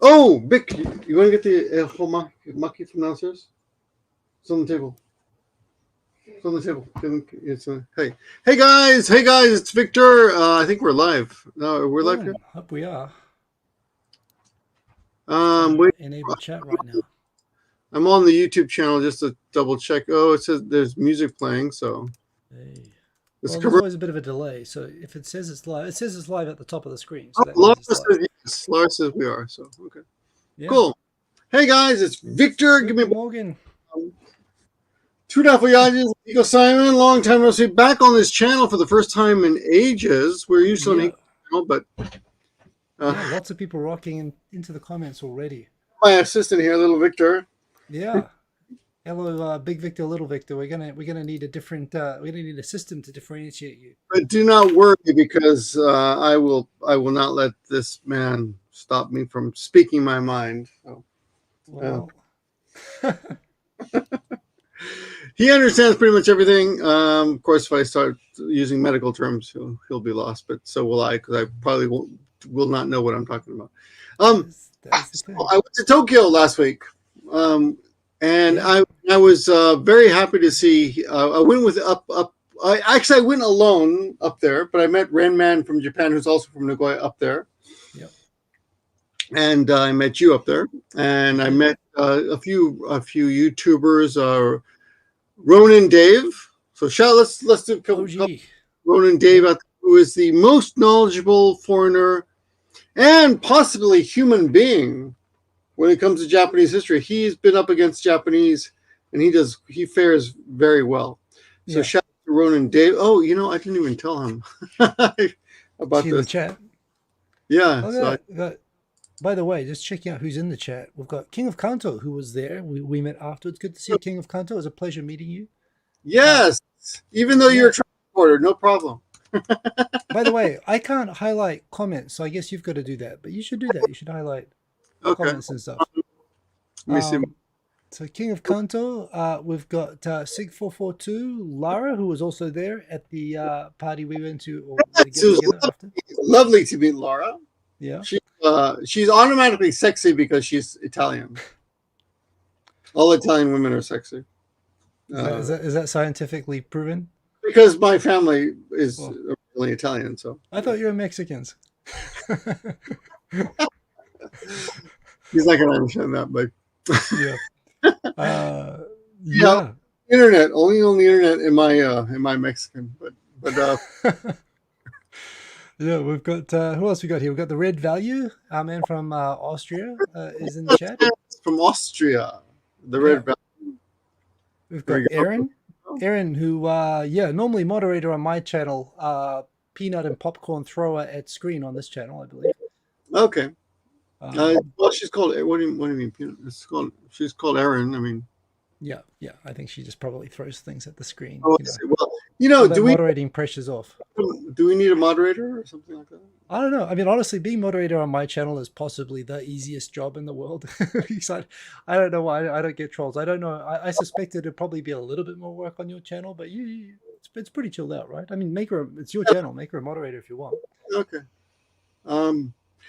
Oh, Vic, you want to get the maki from downstairs? It's on the table. It's on the table. Hey guys, it's Victor. I think we're live. No, we're live here. Up we are. Wait, Enable chat right now. I'm on the YouTube channel just to double check. Oh, it says there's music playing, so. Hey. Well, there's always a bit of a delay. So if it says it's live, it says it's live at the top of the screen. So that Laura means it's says live. yes. Laura says we are. So okay, Yeah. cool. Hey guys, it's Victor. Good Give me Morgan. Oyajis, Nico Simon. Long time no see. Back on this channel for the first time in ages. We're used to channel, but lots of people rocking into the comments already. My assistant here, little Victor. Yeah. Hello, big Victor, little Victor. We're gonna need a different. We're gonna need a system to differentiate you. But do not worry, because I will not let this man stop me from speaking my mind. So, well, he understands pretty much everything. Of course, if I start using medical terms, he'll be lost. But so will I, because I probably will not know what I'm talking about. So I went to Tokyo last week. And I was very happy to see. I went with I went alone up there, but I met Renman from Japan, who's also from Nagoya, up there. Yep. And I met you up there, and I met a few YouTubers. Ronan Dave. So let's do Ronan Dave, who is the most knowledgeable foreigner and possibly human being when it comes to Japanese history. He's been up against Japanese, and he fares very well. So shout out to Ronan Dave. Oh, I didn't even tell him about the chat. Yeah. By the way, just checking out who's in the chat. We've got King of Kanto, who was there. We met afterwards. Good to see King of Kanto. It was a pleasure meeting you. Yes, even though you're a transporter, no problem. By the way, I can't highlight comments, so I guess you've got to do that. But you should do that. You should highlight comments and stuff. Let me see. So King of Kanto, we've got Sig442, Lara, who was also there at the party we went to. Lovely to meet Lara. Yeah. She's automatically sexy because she's Italian. All Italian women are sexy. Is that scientifically proven? Because my family is really Italian, so. I thought you were Mexicans. He's not gonna understand that, but internet, only on the internet in my Mexican, but yeah, we've got who else we got here? We've got the Red Value, our man from Austria is in the chat. From Austria, the Red Value. We've got Aaron, who normally moderator on my channel, peanut and popcorn thrower at screen on this channel, I believe. Okay. Well, she's called. What do you mean? She's called Erin. I mean. Yeah. I think she just probably throws things at the screen. Well, do moderating pressure's off. Do we need a moderator or something like that? I don't know. I mean, honestly, being moderator on my channel is possibly the easiest job in the world. I don't know why I don't get trolls. I don't know. I suspect it'd probably be a little bit more work on your channel, but it's pretty chilled out, right? I mean, it's your channel. Make her a moderator if you want. Okay.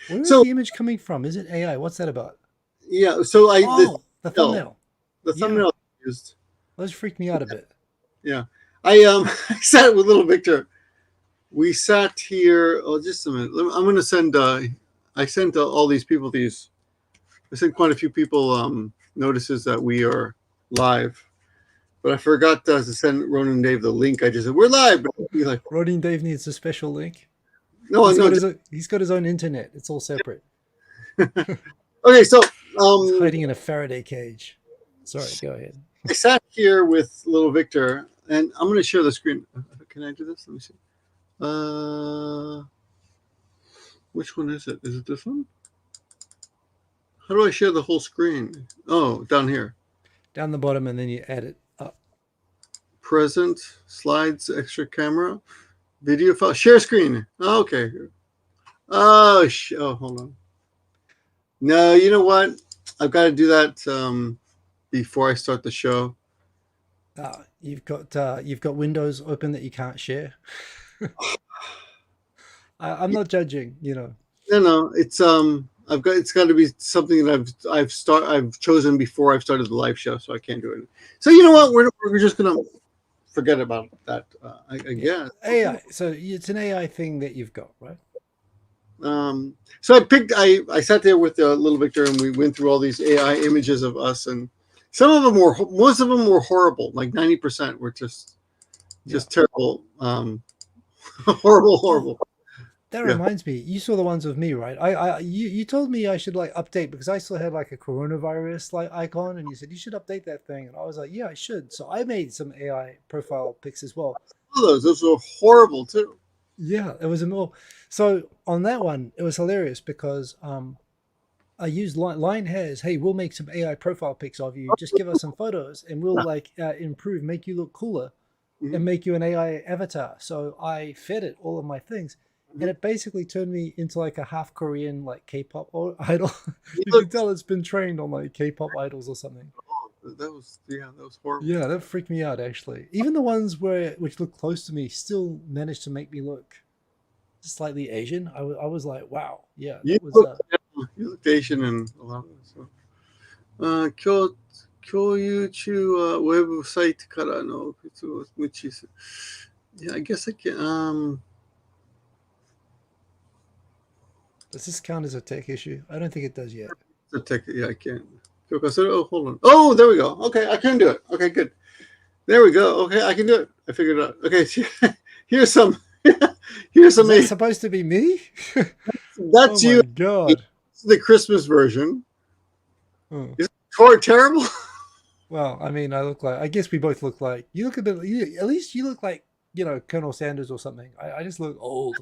Where is the image coming from? Is it AI? What's that about? Yeah. So the thumbnail. The thumbnail used. Those freaked me out a bit. Yeah. I sat with little Victor. We sat here. Oh, just a minute. I'm going to send. I sent all these people these. I sent quite a few people notices that we are live, but I forgot to send Ronan Dave the link. I just said we're live. But he's like, Ronan Dave needs a special link. No, he's got his own internet. It's all separate. Okay, so he's hiding in a Faraday cage. Sorry, go ahead. I sat here with little Victor, and I'm going to share the screen. Can I do this? Let me see. Which one is it? Is it this one? How do I share the whole screen? Oh, down here. Down the bottom, and then you add it up. Present, slides, extra camera, video file, share screen. Oh, okay. Oh, hold on. No, you know what? I've got to do that before I start the show. You've got windows open that you can't share. I'm not judging, No, it's I've got it's got to be something that I've chosen before I've started the live show, so I can't do it. So you know what? We're just gonna forget about that. I Yeah, guess. AI. So it's an AI thing that you've got, right? So I sat there with little Victor and we went through all these AI images of us, and most of them were horrible. Like 90% were Yeah. just terrible, horrible, Oh, horrible. that Yeah, reminds me. You saw the ones of me, right? You told me I should like update because I still had like a coronavirus like icon, and you said you should update that thing, and I was like, yeah, I should. So I made some AI profile pics as well. all those were horrible too. Yeah, it was a more. So on that one, it was hilarious because I used line hairs. Hey, we'll make some AI profile pics of you. Just give us some photos, and we'll like improve, make you look cooler, Hmm. and make you an AI avatar. So I fed it all of my things, Hmm. and it basically turned me into like a half Korean like K-pop idol. You You look, can tell it's been trained on like K-pop idols or something. that was horrible. Yeah, that freaked me out actually. Even the ones which look close to me still managed to make me look slightly Asian. I was like, wow, yeah, You that was look, you look Asian and a lot of it. So. 共有中、ウェブサイトからの無知す。Yeah, I guess I can. does this count as a tech issue? I don't think it does yet. The tech, yeah, I can't. Oh, hold on. Oh, there we go. Okay, I can do it. Okay, good. There we go. Okay, I can do it. I figured it out. Okay, here's some. Here's Is some. that supposed to be me? Oh That's my you. god. The Christmas version. Oh. Is it terrible? Well, I mean, I look like. I guess we both look like. You look a bit. At least you look like Colonel Sanders or something. I just look old.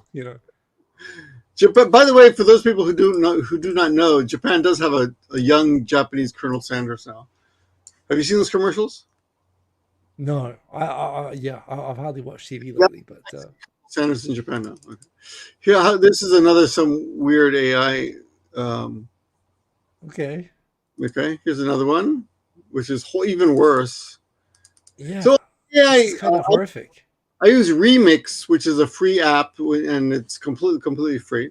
Japan, by the way, for those people who do not know, Japan does have a young Japanese Colonel Sanders now. Have you seen those commercials? No, yeah, I've hardly watched TV Yeah, lately, but Sanders in Japan now. Okay. Here, this is another some weird AI. Um, okay, okay, here's another one, which is even worse. So yeah, yeah, this is kind of horrific. I use Remix, which is a free app, and it's completely free.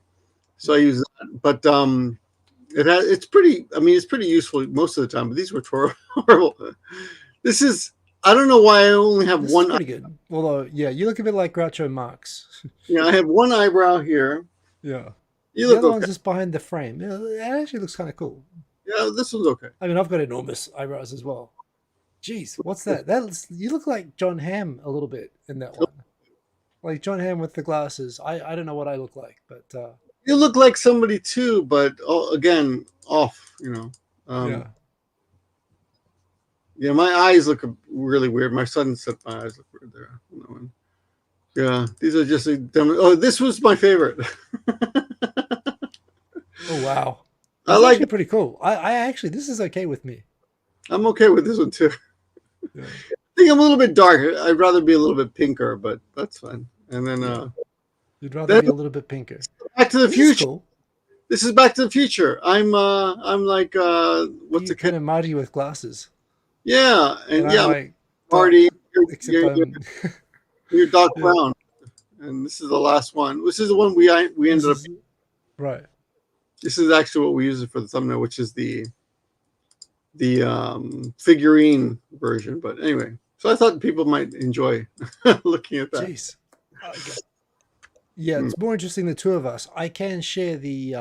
So I use that, but it's pretty. I mean, it's pretty useful most of the time. But these were horrible. This is. I don't know why I only have This is one. pretty good. Although, yeah, you look a bit like Groucho Marx. Yeah, I have one eyebrow here. Yeah, You the look other okay. one's just behind the frame. Yeah, it actually looks kind of cool. Yeah, this one's okay. I mean, I've got enormous eyebrows as well. Jeez, what's that? You look like John Hamm a little bit in that one. Like John Hamm with the glasses. I don't know what I look like, but You look like somebody too, but again, off. yeah. Yeah, my eyes look really weird. My son said my eyes look weird there. On that one. Yeah, these are just. Oh, this was my favorite. Oh wow, I that's like. actually pretty cool. I actually this is okay with me. I'm okay with this one too. Yeah. I think I'm a little bit darker. I'd rather be a little bit pinker, but that's fine. And then, Yeah. You'd rather then be a little bit pinker. Back to the This is Future. cool. This is Back to the Future. I'm like what's You a kind kid? of Marty with glasses, Yeah, and and I'm yeah, like Marty, Doc, except I'm. you're Doc Yeah. Brown, and this is the last one. This is the one we This ended up. is right. This is actually what we use it for the thumbnail, which is the figurine version. But anyway, so I thought people might enjoy looking at that. Jeez. Okay. Yeah, it's more interesting the two of us. I can share the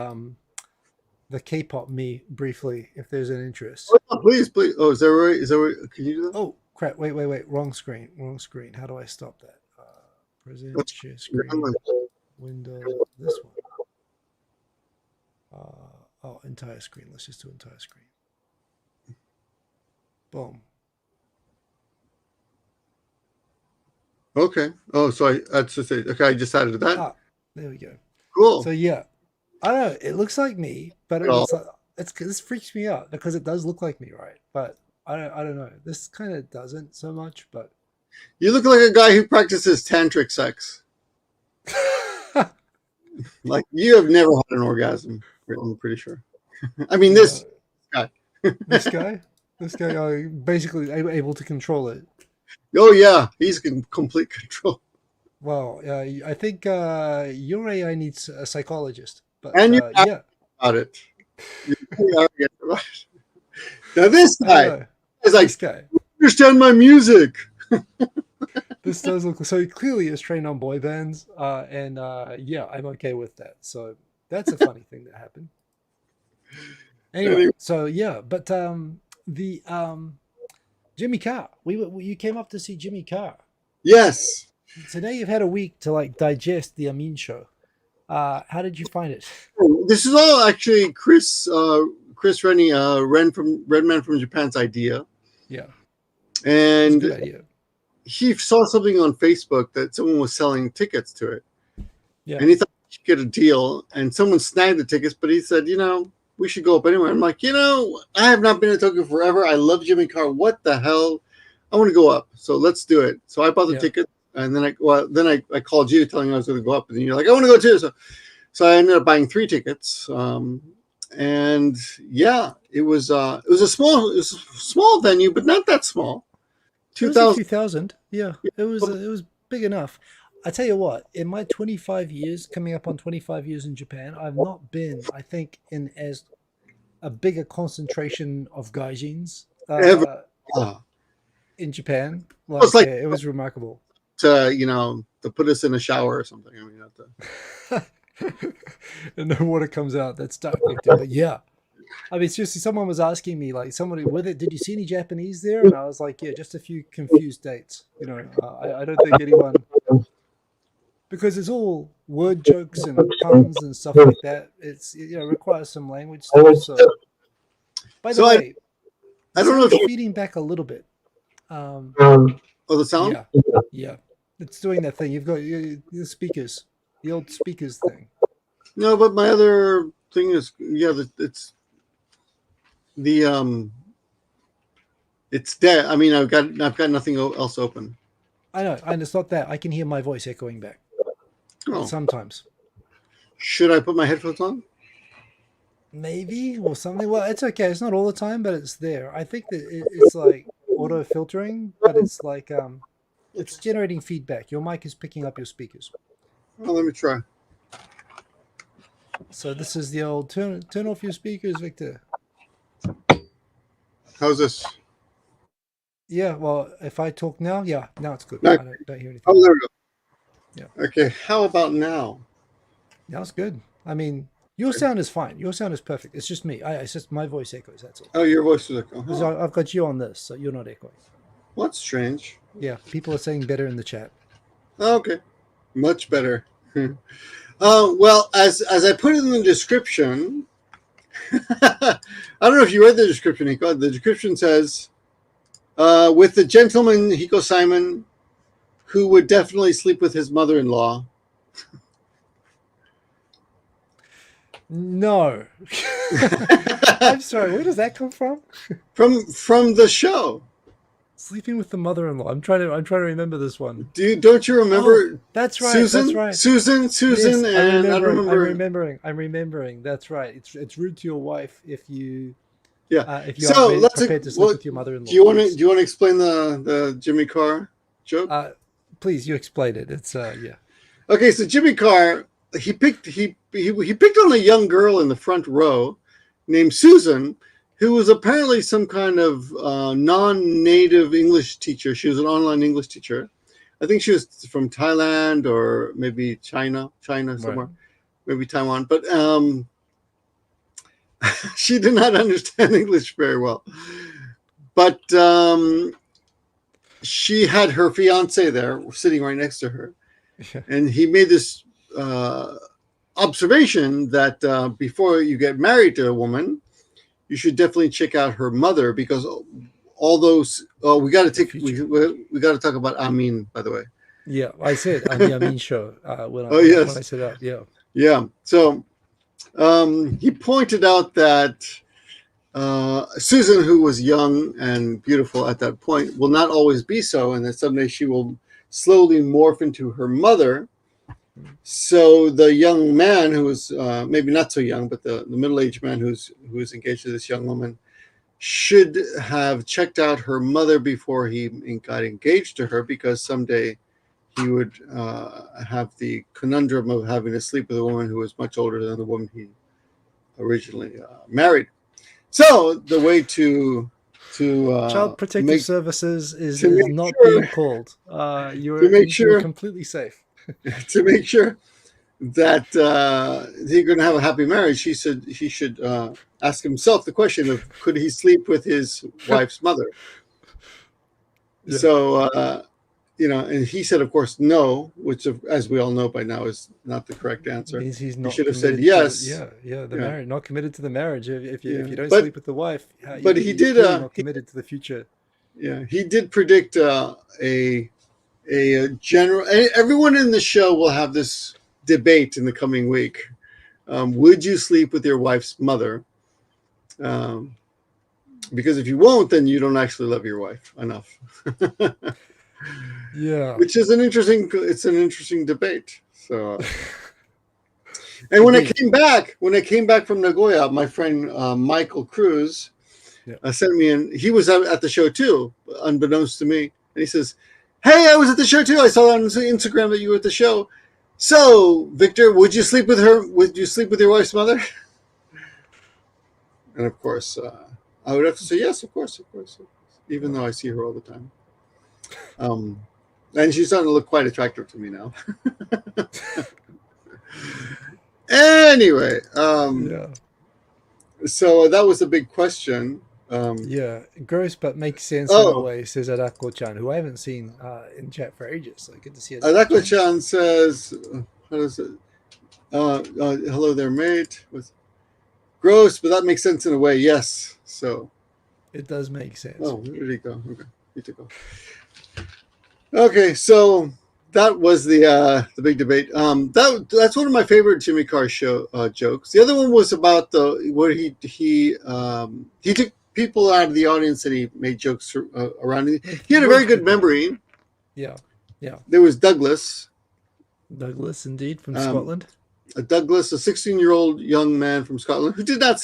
K-pop me briefly if there's an interest. Oh, please, please. Oh, is that right? Is that right? Can you do that? Oh crap! Wait. Wrong screen. Wrong screen. How do I stop that? Present That's, share I'm screen. like, Window. This one. Entire screen. Let's just do entire screen. Boom. okay. Oh, so that's just it. Okay, I just added that. Ah, there we go. Cool. So yeah, I don't know. It looks like me, but Oh. this freaks me out because it does look like me, right? But I don't know. This kind of doesn't so much, but You look like a guy who practices tantric sex. Like you have never had an orgasm. I'm pretty sure. I mean, this guy. this guy, basically able to control it. Oh yeah, he's in complete control. Well, I think your AI needs a psychologist, but And you're yeah, about it. You're pretty arrogant about it. Now this I don't guy know. is like, This guy. understand my music. This does look so he clearly is trained on boy bands, and yeah, I'm okay with that. So that's a funny thing that happened. Anyway, Anyway, so yeah, but the Jimmy Carr, you came up to see Jimmy Carr. yes. So now you've had a week to like digest the Amin show. How did you find it? This is all actually Chris Rennie, Redman from Japan's idea. Yeah, it's a And good idea. he saw something on Facebook that someone was selling tickets to it. Yeah, And he thought he should get a deal. And someone snagged the tickets, but he said, we should go up anyway. I'm like, I have not been to Tokyo forever. I love Jimmy Carr. What the hell? I want to go up. So let's do it. So I bought the yeah. ticket. And then I called you telling you I was going to go up. And then you're like, I want to go too. So I ended up buying 3 tickets. And yeah, it was a small venue, but not that small. It was a 2,000. few thousand. Yeah, it was big enough. I tell you what, in my 25 years, coming up on 25 years in Japan, I've not been, I think, in as a bigger concentration of gaijins Ever. in Japan. It's Like, like it was remarkable. to put us in a shower or something. I mean, not to. And no water comes out. That's dark, Victor. But yeah, I mean, seriously, someone was asking me, like, somebody, did you see any Japanese there? And I was like, yeah, just a few confused dates. I don't think anyone, because it's all word jokes and puns and stuff like that. It requires some language stuff. So, by the So way, I the don't know if sound's you. feeding back a little bit. Um, Oh, the sound. yeah, yeah, it's doing that thing. You've got the speakers, the old speakers thing. No, but my other thing is, it's the it's dead. I mean, I've got nothing else open. I know, and it's not that. I can hear my voice echoing back Oh, sometimes. should I put my headphones on? Maybe or something. Well, it's okay. It's not all the time, but it's there. I think that it's like auto filtering, but it's like it's generating feedback. Your mic is picking up your speakers. Well, let me try. So this is the old turn off your speakers, Victor. How's this? Yeah. Well, if I talk now, yeah, now it's good. No. I don't hear anything. Oh, there we go. Yeah. Okay. How about now? Now it's good. I mean, your sound is fine. Your sound is perfect. It's just me. It's just my voice echoes. That's all. Oh, your voice is like, Because I've got you on this, so you're not echoing. well, that's strange. Yeah, people are saying better in the chat. Okay, much better. Well, as I put it in the description, I don't know if you read the description, Hiko. The description says, with the gentleman, Hiko Simon, who would definitely sleep with his mother-in-law. No. I'm sorry, where does that come from? From the show. Sleeping with the mother-in-law. I'm trying to remember this one. Don't you remember? Oh, that's right. Susan? That's right. Susan, Yes, and I don't remember. I'm remembering. That's right. It's rude to your wife if you Yeah. if you So are prepared to sleep with your mother-in-law. Do you want to explain the Jimmy Carr joke? Please, you explain it. It's yeah. Okay, so Jimmy Carr, he picked on a young girl in the front row named Susan, who was apparently some kind of non-native English teacher. She was an online English teacher. I think she was from Thailand or maybe China somewhere, right. Maybe Taiwan. But she did not understand English very well. But she had her fiance there sitting right next to her. Yeah. And he made this observation that before you get married to a woman, you should definitely check out her mother, because all those we got to talk about Amin, by the way. Yeah, I said on the Amin show when I set up. Yeah. So he pointed out that Susan, who was young and beautiful at that point, will not always be so, and that someday she will slowly morph into her mother. So the young man, who was maybe not so young, but the middle-aged man who's engaged to this young woman, should have checked out her mother before he got engaged to her, because someday he would have the conundrum of having to sleep with a woman who was much older than the woman he originally married. So the way to Child Protective make Services is make not sure being called. to make You're sure completely safe. to make sure that he's going to have a happy marriage, he should ask himself the question of could he sleep with his wife's mother. Yeah. So and he said, of course, no, which, as we all know by now, is not the correct answer. Means he's He not should have said committed yes. The marriage, not committed to the marriage. If you don't But- sleep with the wife, but he you're did, clearly not committed to the future. Yeah, he did predict a general. Everyone in the show will have this debate in the coming week. Would you sleep with your wife's mother? Because if you won't, then you don't actually love your wife enough. Yeah. Which is an interesting debate. So, and when I came back from Nagoya, my friend Michael Cruz sent me in. He was at the show too, unbeknownst to me, and he says, "Hey, I was at the show too. I saw on Instagram that you were at the show. So, Victor, would you sleep with her? Would you sleep with your wife's mother?" And of course, I would have to say yes, of course, even though I see her all the time. And she's starting to look quite attractive to me now. Anyway, so that was a big question. Gross but makes sense in a way, says Adako-chan, who I haven't seen in chat for ages. So good to see it. Adako-chan says, how does it? Hello there, mate. Gross, but that makes sense in a way, yes. So it does make sense. Oh, where did he go? Okay, he took off. Okay, so that was the big debate. That's one of my favorite Jimmy Carr show jokes. The other one was about where he took people out of the audience and he made jokes around him. He had a very good memory. Yeah. There was Douglas, indeed, from Scotland. Douglas, a 16-year-old young man from Scotland who did not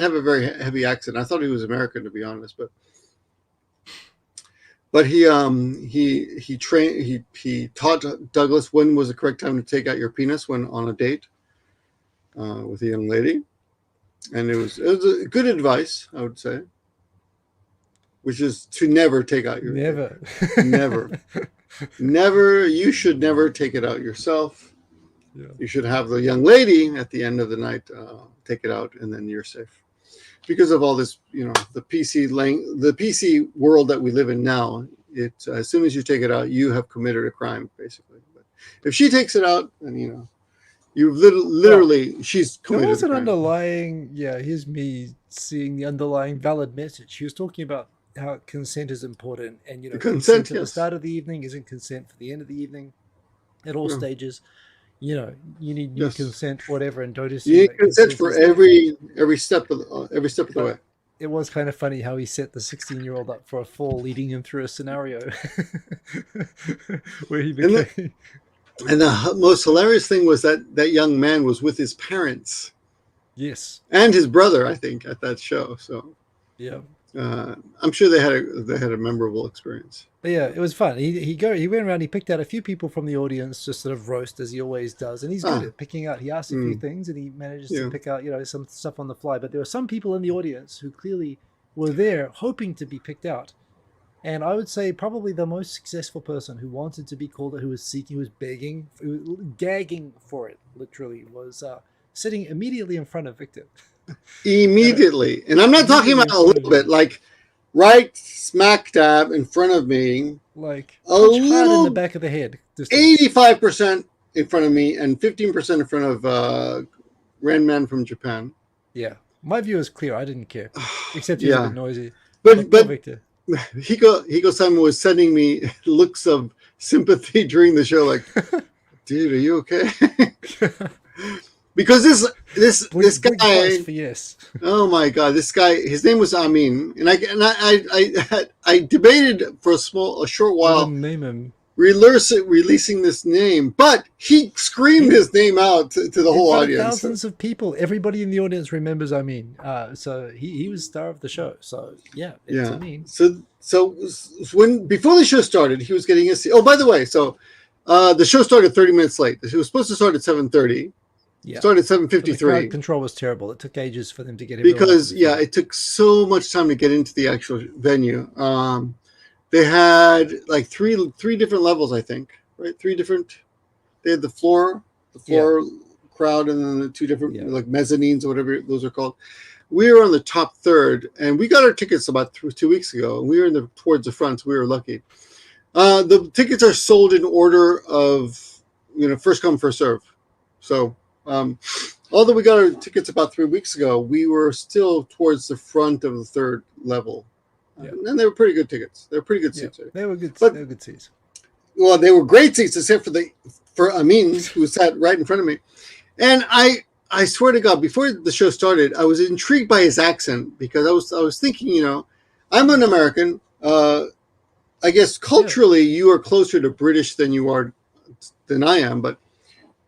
have a very heavy accent. I thought he was American, to be honest, but he taught Douglas when was the correct time to take out your penis when on a date with a young lady, and it was a good advice, I would say, which is to never take out your never. You should never take it out yourself. Yeah. You should have the young lady at the end of the night take it out, and then you're safe. Because of all this, the PC world that we live in now, as soon as you take it out, you have committed a crime, basically. But if she takes it out, then you literally she's committed. There was an underlying, here's me seeing the underlying valid message. He was talking about how consent is important, and consent at the start of the evening isn't consent for the end of the evening. At all stages, you need consent, whatever, and don't assume you need consent for every step of the way. It was kind of funny how he set the 16-year-old up for a fall, leading him through a scenario where he became. And the most hilarious thing was that young man was with his parents. Yes. And his brother, I think, at that show. So yeah. I'm sure they had a memorable experience. But yeah, it was fun. He went around. He picked out a few people from the audience, just sort of roast as he always does, and he's good at picking out. He asks a few things, and he manages to pick out some stuff on the fly. But there were some people in the audience who clearly were there hoping to be picked out, and I would say probably the most successful person who wanted to be called, who was seeking, who was begging, who was gagging for it, literally, was sitting immediately in front of Victor. Immediately, and I'm not talking about a little bit, like right smack dab in front of me, like a little in the back of the head, 85% in front of me and 15% in front of Randman from Japan. Yeah, my view is clear. I didn't care, except he was a bit noisy. But Victor. Hiko-san was sending me looks of sympathy during the show, like, dude, are you okay? Because this guy, yes. Oh my God, this guy, his name was Amin, and I debated for a short while name him. releasing this name, but he screamed his name out to the whole audience. Thousands of people, everybody in the audience remembers Amin. So he was star of the show. So it's Amin. So before the show started, he was getting a seat. Oh, by the way, so the show started 30 minutes late. It was supposed to start at 7:30. Yeah. Started at But the crowd 7:53 control was terrible. It took ages for them to get everyone up to because the yeah, field. it took so much time to get into the actual venue. They had like three different levels, I think, right? Three different. They had the Yeah. floor crowd, and then the two different Yeah. like mezzanines or whatever those are called. We were on the top third, and we got our tickets about 2 weeks ago. And we were towards the front, so we were lucky. The tickets are sold in order of first come first serve. So although we got our tickets about 3 weeks ago, we were still towards the front of the third level, Yeah. and they were pretty good tickets. They were pretty good Yeah. seats, right? They were good. But They were good seats. well, they were great seats except for Amin, who sat right in front of me. And I swear to God, before the show started, I was intrigued by his accent because I was thinking, I'm an American. I guess culturally you are closer to British than I am, but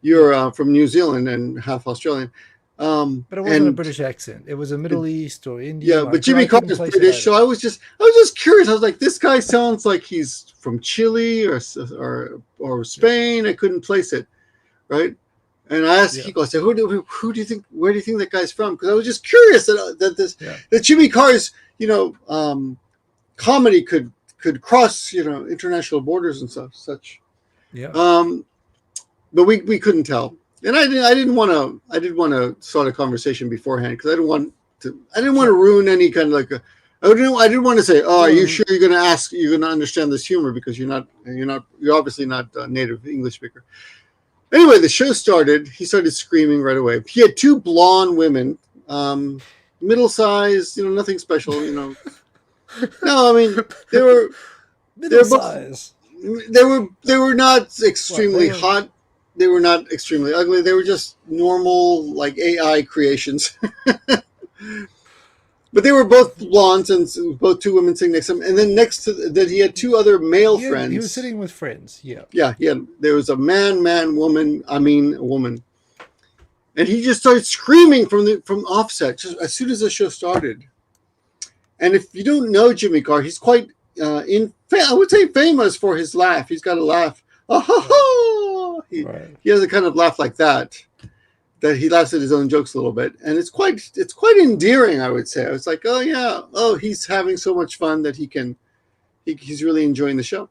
you're from New Zealand and half Australian. But it wasn't a And British accent. It was a Middle East or yeah, Indian. but I Jimmy Carr couldn't is place it British, either. so I was just curious. I was like, this guy sounds like he's from Chile or Spain. I couldn't place it, right? And I asked Kiko, I said, who do you think? Where do you think that guy's from? Because I was just curious that Jimmy Carr's comedy could cross international borders and such. Yeah. But we couldn't tell, and I didn't want to start a conversation beforehand because I didn't want to ruin any kind of I didn't want to say, oh, are you sure you're going to understand this humor because you're obviously not a native English speaker. Anyway, the show started. He started screaming right away. He had two blonde women, middle-sized, nothing special, No, I mean they were middle size. They were not extremely hot. They were not extremely ugly. They were just normal, like AI creations. But they were both blondes, and both two women sitting next to him. And then next to that, he had two other male friends. He was sitting with friends. Yeah. Yeah. There was a man, woman. I mean, a woman. And he just started screaming from offset just as soon as the show started. And if you don't know Jimmy Carr, he's quite I would say famous for his laugh. He's got a laugh. Oh, he has a kind of laugh like that he laughs at his own jokes a little bit, and it's quite endearing, I would say. I was like, oh yeah, he's having so much fun that he's really enjoying the show.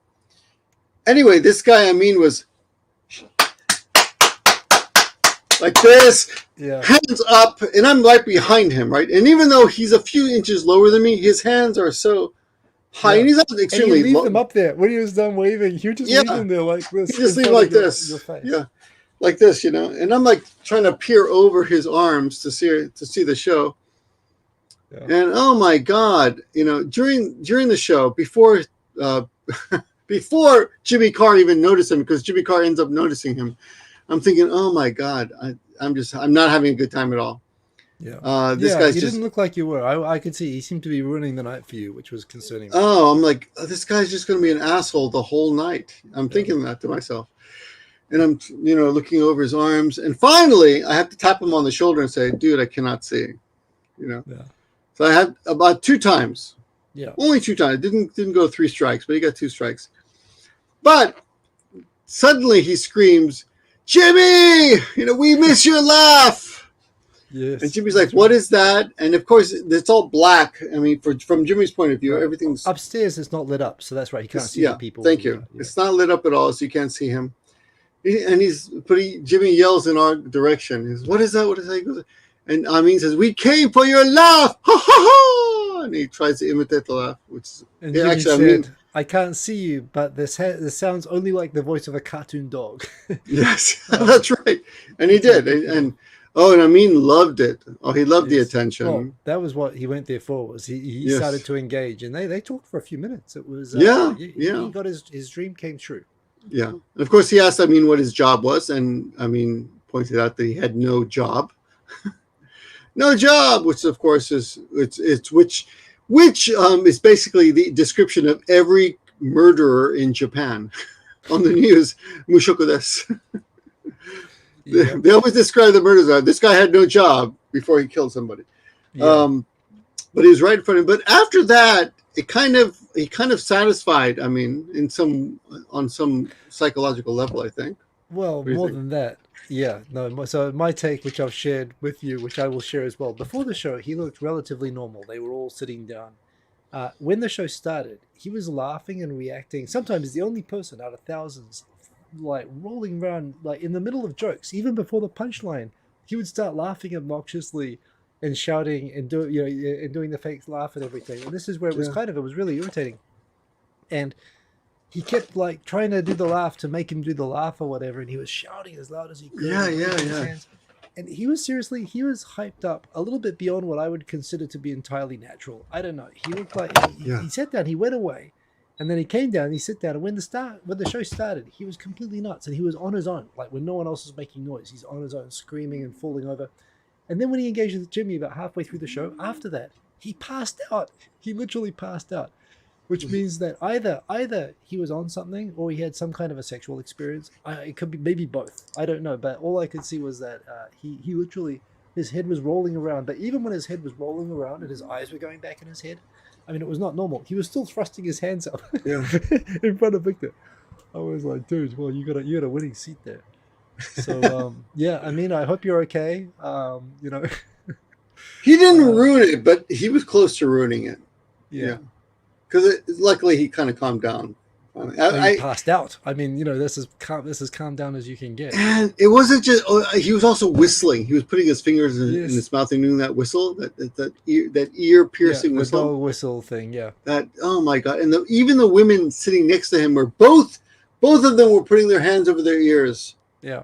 Anyway, this guy Amin was like this, hands up, and I'm right behind him, right? And even though he's a few inches lower than me, his hands are so high, and he's not extremely. And you leave them up there when he was done waving. You just leave them there like this. You just leave like this, your face. Yeah, like this, And I'm like trying to peer over his arms to see the show. Yeah. And oh my God, during the show before before Jimmy Carr even noticed him, because Jimmy Carr ends up noticing him. I'm thinking, oh my God, I'm not having a good time at all. Yeah. This guy's you didn't look like you were. I could see he seemed to be ruining the night for you, which was concerning me. Oh, I'm like, this guy's just going to be an asshole the whole night. I'm thinking that to myself. And I'm, looking over his arms. And finally, I have to tap him on the shoulder and say, dude, I cannot see. Yeah. So I had about 2 times. Yeah. Only 2 times. Didn't go 3 strikes, but he got 2 strikes. But suddenly he screams, Jimmy, we miss your laugh. Yes. And Jimmy's like, what is that? And of course, it's all black. I mean, from Jimmy's point of view, everything's upstairs. It's not lit up, so that's right. You can't see the people. Thank you. It's not lit up at all, so you can't see him. Jimmy yells in our direction. He says, what is that? What is that? He goes, and Amin says, we came for your laugh. Ha ha ha! And he tries to imitate the laugh, which Jimmy said, I can't see you, but this sounds only like the voice of a cartoon dog. Yes, that's right. And he did. And Amin loved it. Oh, he loved the attention. Well, that was what he went there for. Was he started to engage, and they talked for a few minutes. It was he got his dream came true. Yeah, and of course he asked Amin what his job was, and Amin pointed out that he had no job. No job, which of course is which is basically the description of every murderer in Japan on the news. Mushoku desu. They always describe the murders as this guy had no job before he killed somebody. Yeah. But he was right in front of him. But after that, he kind of satisfied. I mean, on some psychological level, I think. Well, more than that, Yeah, no. So my take, which I've shared with you, which I will share as well. Before the show, he looked relatively normal. They were all sitting down. When the show started, he was laughing and reacting. Sometimes the only person out of thousands, like rolling around, like in the middle of jokes, even before the punchline, he would start laughing obnoxiously and shouting and doing the fake laugh and everything. And this is where Yeah. it was really irritating. And he kept like trying to do the laugh to make him do the laugh or whatever, and he was shouting as loud as he could Yeah, and yeah, waving his yeah. hands. And he was hyped up a little bit beyond what I would consider to be entirely natural. I don't know. He looked like Yeah. he sat down, he went away, and then he came down, and he sat down, and when the show started, he was completely nuts, and he was on his own, like when no one else was making noise. He's on his own, screaming and falling over. And then when he engaged with Jimmy about halfway through the show, after that, he passed out. He literally passed out, which means that either he was on something or he had some kind of a sexual experience. It could be maybe both. I don't know, but all I could see was that he literally, his head was rolling around. But even when his head was rolling around and his eyes were going back in his head, I mean, it was not normal. He was still thrusting his hands up Yeah. in front of Victor. I was like, dude, well, you got a winning seat there. So yeah, I mean, I hope you're okay. He didn't ruin it, but he was close to ruining it. Yeah. Because luckily he kind of calmed down. He passed out. I mean, this is calm down as you can get. And it wasn't just. He was also whistling. He was putting his fingers in his mouth and doing that whistle, that ear piercing whistle, the dog whistle thing. Yeah. That, oh my god! And even the women sitting next to him were both of them were putting their hands over their ears. Yeah.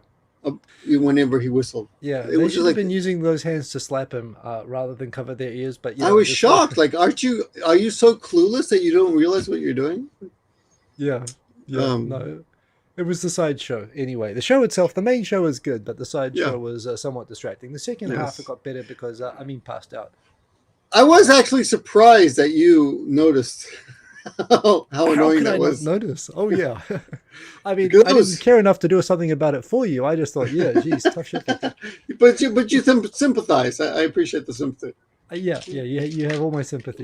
Whenever he whistled. Yeah, they should have been using those hands to slap him rather than cover their ears. But I was shocked. Like, are you so clueless that you don't realize what you're doing? Yeah. No, it was the sideshow anyway. The show itself, the main show was good, but the sideshow was somewhat distracting. The second half it got better because passed out. I was actually surprised that you noticed how annoying that was. Not notice? Oh yeah. I mean, I didn't care enough to do something about it for you. I just thought, yeah, geez, tough shit. But you sympathize. I appreciate the sympathy. Yeah. You have all my sympathy.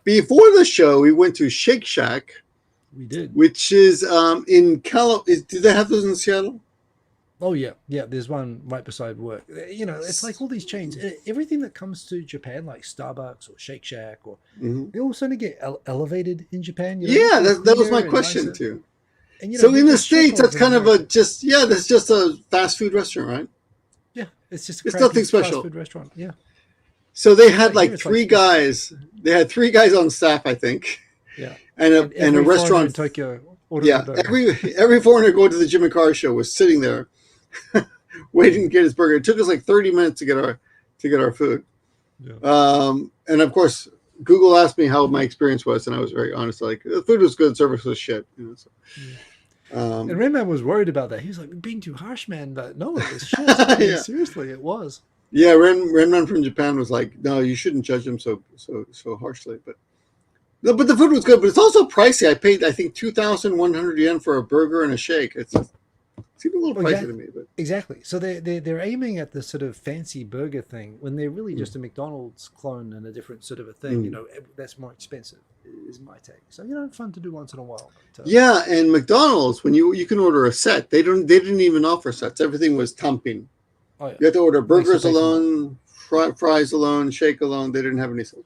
Before the show, we went to Shake Shack. We did, which is in California. Do they have those in Seattle? Oh yeah. There's one right beside work. It's like all these chains. Everything that comes to Japan, like Starbucks or Shake Shack, or they all sort of get elevated in Japan. That was my question too. And, so in the States, that's kind of that's just a fast food restaurant, right? Yeah, it's nothing special. Fast food restaurant. Yeah. So they had like three guys. They had 3 guys on staff, I think. Yeah. And a restaurant in Tokyo. Every foreigner going to the Jim and Carr show was sitting there waiting to get his burger. It took us like 30 minutes to get our food. Yeah. And of course, Google asked me how my experience was, and I was very honest. Like, the food was good, service was shit. And Redman was worried about that. He was like, "We're being too harsh, man." But no, it was shit. Seriously, it was. Yeah, Renman from Japan was like, "No, you shouldn't judge him so harshly." But the food was good, but it's also pricey. I paid, I think, 2,100 yen for a burger and a shake. It seemed a little pricey to me, but exactly. So they're aiming at the sort of fancy burger thing when they're really just a McDonald's clone and a different sort of a thing. That's more expensive. Is my take. So fun to do once in a while. But, yeah, and McDonald's, when you can order a set, they didn't even offer sets. Everything was tamping. Oh, yeah. You have to order burgers alone, fries alone, shake alone. They didn't have any sets.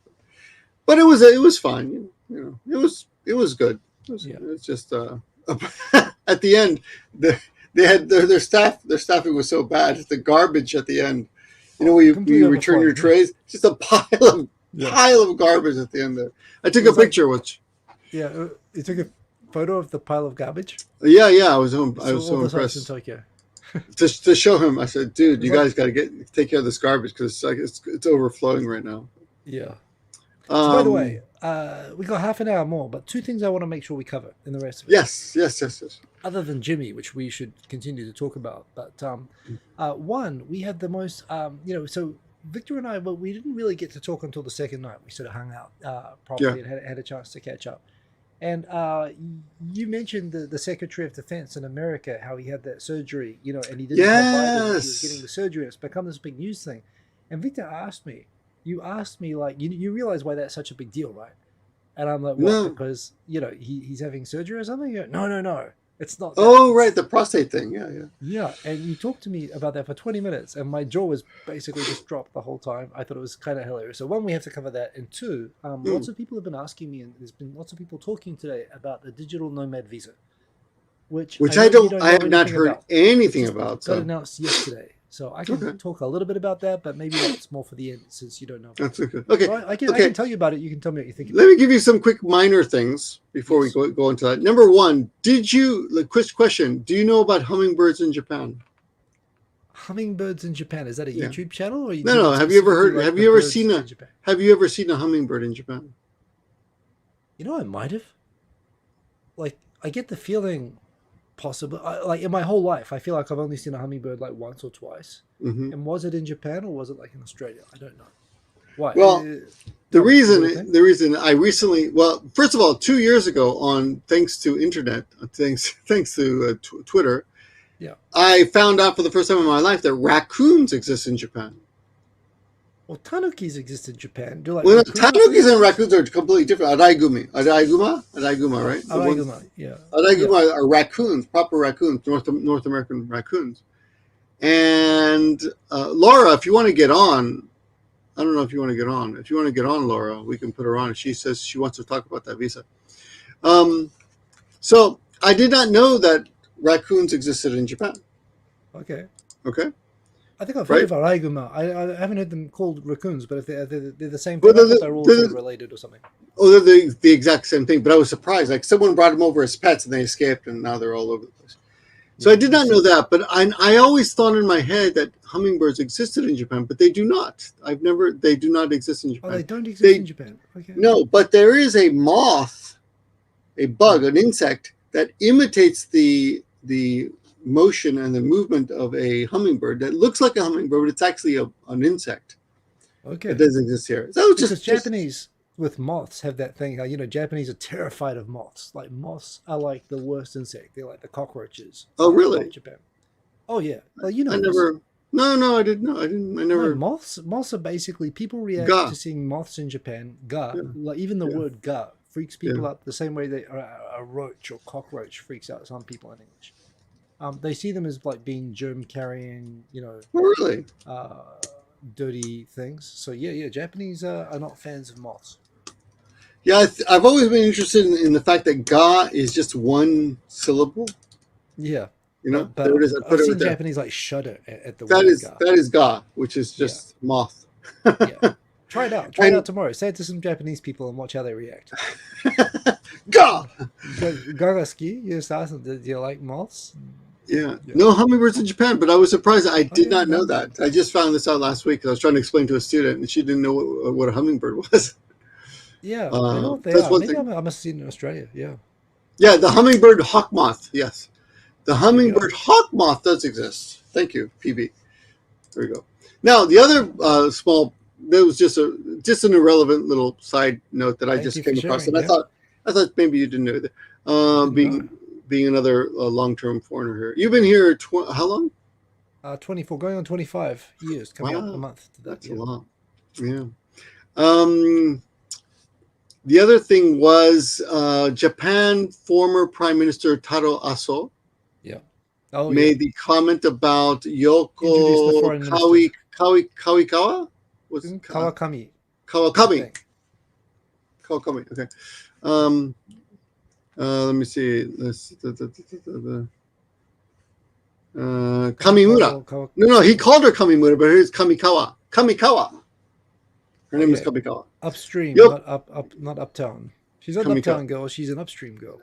But it was fine. It was good. It's just at the end, they had their staffing was so bad. The garbage at the end, when you return your trays, just a pile of garbage at the end there. I took a picture, you took a photo of the pile of garbage. Yeah, I was so impressed. In Tokyo. to show him, I said, "Dude, you guys got to take care of this garbage because it's overflowing right now." Yeah. So by the way, we got half an hour more, but 2 things I want to make sure we cover in the rest of it. Yes. Other than Jimmy, which we should continue to talk about, but one, we had the most, so Victor and I, we didn't really get to talk until the second night. We sort of hung out properly and had a chance to catch up. And you mentioned the Secretary of Defense in America, how he had that surgery, and he didn't tell Biden he was getting the surgery, and it's become this big news thing. And Victor asked me, like, you realize why that's such a big deal, right? And I'm like, what? No. Because, he's having surgery or something? No. It's not that. Oh, right, the prostate thing. Yeah, yeah. Yeah, and you talked to me about that for 20 minutes, and my jaw was basically just dropped the whole time. I thought it was kind of hilarious. So, one, we have to cover that, and two, lots Mm. of people have been asking me, and there's been lots of people talking today about the digital nomad visa, which I Which know you don't I know have not anything heard about. It anything just about. got So announced yesterday. So I can okay, talk a little bit about that, but maybe that's more for the end since you don't know about that's it. okay. Okay, But I okay. can tell you about it. You can tell me what you think Let about me it. give you some quick minor things before we Yes. go into that. Number one, did you, the quick question, do you know about hummingbirds in Japan? Hummingbirds in Japan. Is that a Yeah. YouTube channel, or No, do you no. mean Have you ever specifically heard, like have the you ever birds seen in a, Japan? have you ever seen a hummingbird in Japan? You know, I might have. Like, I get the feeling possible. Like in my whole life, I feel like I've only seen a hummingbird like once or twice. Hmm. And was it in Japan or was it like in Australia? I don't know. Why? Well, Tell me. Is it a thing? the reason I recently, well, first of all, 2 years ago on, thanks to internet, thanks to Twitter, Yeah. I found out for the first time in my life that raccoons exist in Japan. Well, tanukis exist in Japan. Do like Well, raccoon tanukis and exist? raccoons are completely different. Araiguma, right? The ones, Araigama. Yeah. Yeah. Araiguma are raccoons, proper raccoons, North American raccoons. And Laura, if you want to get on, I don't know if you want to get on. If you want to get on, Laura, we can put her on. She says she wants to talk about that visa. Um, so I did not know that raccoons existed in Japan. Okay. Okay, I think I've heard right? of araigama. I haven't heard them called raccoons, but if they're the same Well, thing, I thought they were all sort of related or something. they're the exact same thing. But I was surprised. Like someone brought them over as pets, and they escaped, and now they're all over the place. So I Yeah, did I've not know seen. that, but I always thought in my head that hummingbirds existed in Japan, but they do not. They do not exist in Oh, they Japan. don't exist in They Japan. Okay. No, but there is a moth, a bug, Hmm. an insect that imitates the motion and the movement of a hummingbird that looks like a hummingbird, but it's actually an insect that Okay. doesn't exist here. So Because just Japanese with moths have that thing how Japanese are terrified of moths. Like moths are like the worst insect. They're like the cockroaches oh of really? Japan. Oh yeah, well you I know this. never. No, no, I didn't know. I didn't. I No, never. moths are basically people react Ga. to seeing moths in Japan. Ga, Yeah, like even the yeah, word ga freaks yeah. people out the same way that a roach or cockroach freaks out some people in English. They see them as like being germ carrying, Oh really? uh, dirty things. So yeah, yeah, Japanese are not fans of moths. Yeah, I've always been interested in the fact that "ga" is just one syllable. Yeah, You know, but there it is. I put I've it right seen there. Japanese like shudder at the word ga. That is "ga," which is Yeah, just moth. yeah. Try it out. Try it And out tomorrow. Say it to some Japanese people and watch how they react. "ga." Gagaski, yes, awesome. Do you like moths? Yeah, Yeah. no hummingbirds in Japan, but I was surprised. I did Okay, not know no. that. I just found this out last week because I was trying to explain to a student, and she didn't know what a hummingbird was. Yeah, I know what they That's are. one Maybe thing. I must have seen it in Australia. Yeah. Yeah, the hummingbird hawk moth. Yes, the There you go. hummingbird hawk moth does exist. Thank you, PB. There we go. Now the other small, there was just an irrelevant little side note that I Thank just you for came across, sharing. and Yeah. I thought maybe you didn't know that. I didn't know. Being another long term foreigner here, you've been here how long? 24, going on 25 years, coming up a Wow, month to that. that's a Yeah. lot. Yeah. Um, the other thing was Japan former Prime Minister Taro Aso Yeah. Oh, yeah. made the comment about Introduce the Yoko foreign minister. Kawikawa? Was Kawakami, I Kawakami. think. Kawakami. Okay. Um, let me see. Kamimura. No, no, he called her Kamimura, but here's Kamikawa. Kamikawa. Her Oh, name is yeah. Kamikawa. Upstream, Yep. not uptown. She's not an Kamikawa. uptown girl. She's an upstream girl.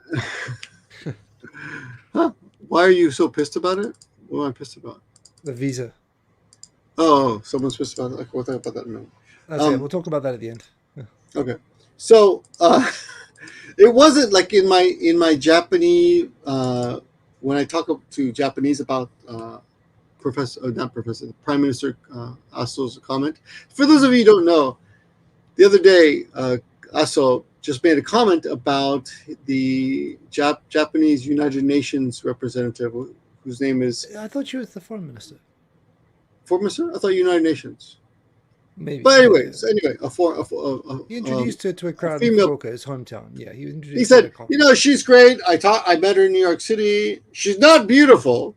Huh? Why are you so pissed about it? What am I pissed about? The visa. Oh, someone's pissed about it. Okay, we'll talk about that in a minute. That's it. We'll talk about that at the end. Yeah. Okay. So it wasn't like in my Japanese when I talk to Japanese about not professor, the Prime Minister Aso's comment. For those of you who don't know, the other day Aso just made a comment about the Japanese United Nations representative, whose name is I thought she was the foreign minister. Foreign Minister. I thought United Nations. Maybe. But Yeah, yeah. anyway, He introduced her to a a crowd in female. Fukuoka, his hometown. Yeah, he He introduced her at a said, conference. she's great. I met her in New York City. She's not beautiful.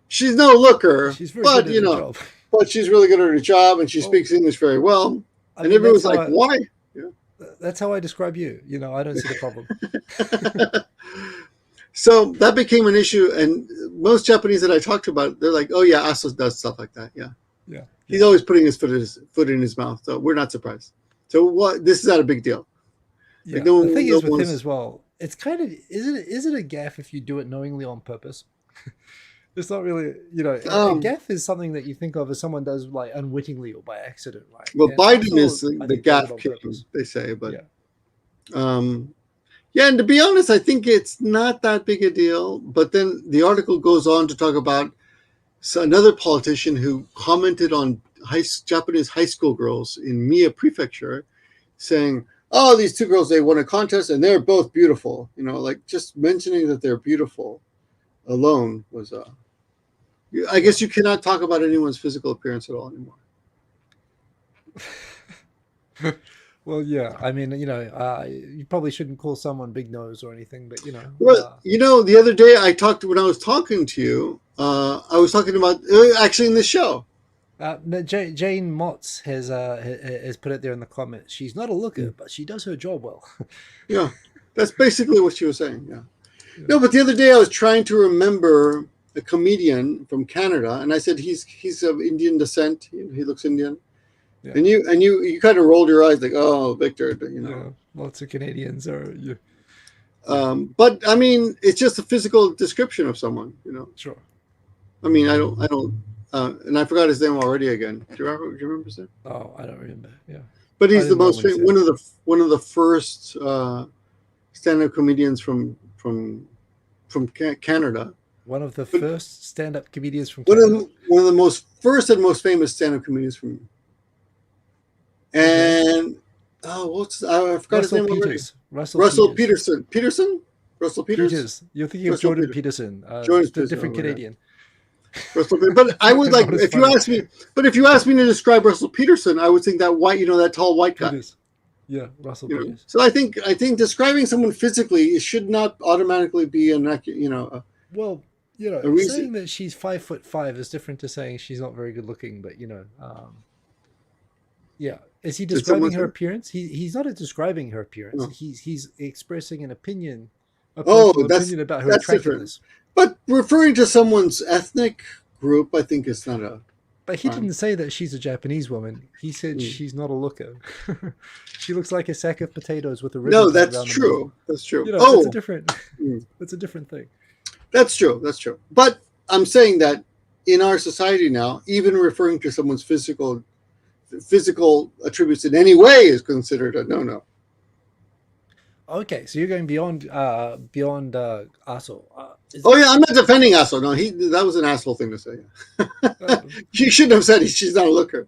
She's no looker, She's very good but at her job. but she's really good at her job, and she Well, speaks English very well. I And mean, everyone's like, why? that's how I describe you. I don't see the problem. So that became an issue, and most Japanese that I talked about, they're like, "Oh yeah, Aso does stuff like that. Yeah, Yeah, he's yeah, always putting his foot in his mouth, so we're not surprised." So what? This is not a big deal. Like yeah. The thing no is with him one's. as well. It's kind of is it a gaff if you do it knowingly on purpose? It's not really, a Um, gaff is something that you think of as someone does like unwittingly or by accident, right? well, And Biden also, is I the think, does it gaff on king, purpose. they say, but Yeah, um, yeah, and to be honest, I think it's not that big a deal. But then the article goes on to talk about another politician who commented on Japanese high school girls in Mie Prefecture, saying, "Oh, these two girls, they won a contest and they're both beautiful." Like just mentioning that they're beautiful alone was I yeah. guess you cannot talk about anyone's physical appearance at all anymore. Well, yeah. I mean, you probably shouldn't call someone big nose or anything, but Well, the other day when I was talking to you, I was talking about actually in the show. no, Jane Motz has put it there in the comments. She's not a looker, but she does her job well. Yeah, that's basically what she was saying. Yeah. Yeah. No, but the other day I was trying to remember a comedian from Canada, and I said he's of Indian descent. He looks Indian, Yeah. and you kind of rolled your eyes like, oh, Victor, Yeah, lots of Canadians are. Yeah, But I mean, it's just a physical description of someone. sure. I mean, I don't, and I forgot his name already again. Do you remember his name? Oh, I don't remember. Yeah, But I he's the didn't know most when he said it. one of the first stand-up comedians from Canada. One of the But first stand-up comedians from Canada. one of the most first and most famous stand-up comedians from. Okay, And I forgot his Russell name already. Peters. Russell Russell Peters. Peterson. Peterson. Russell Peters. Peters. You're thinking of Russell Jordan Peter. Peterson, Jordan a Peterson. different Oh my God. Canadian. Russell Peterson. But I would like Not as if you funny. ask me. But if you ask me to describe Russell Peterson, I would think that that tall white guy. Peters. Yeah, Russell Peters. So I think describing someone physically it should not automatically be Well, a reason. saying that she's 5'5" is different to saying she's not very good looking. But yeah, is he Did someone describing her say? appearance? He's not describing her appearance. No. He's expressing an opinion, a Oh, personal opinion about her that's different. attractiveness. But referring to someone's ethnic group, I think is not a But he crime. didn't say that she's a Japanese woman. He said Mm. she's not a looker. She looks like a sack of potatoes with a ribbon No, tied that's around the middle. true. That's true. That's Oh, a different. mm, That's a different thing. that's true. That's true. But I'm saying that in our society now, even referring to someone's physical attributes in any way is considered a no-no. Okay, so you're going beyond Aso. Oh yeah, I'm not defending asshole. No, that was an asshole thing to say. Uh, She shouldn't have said she's not a looker.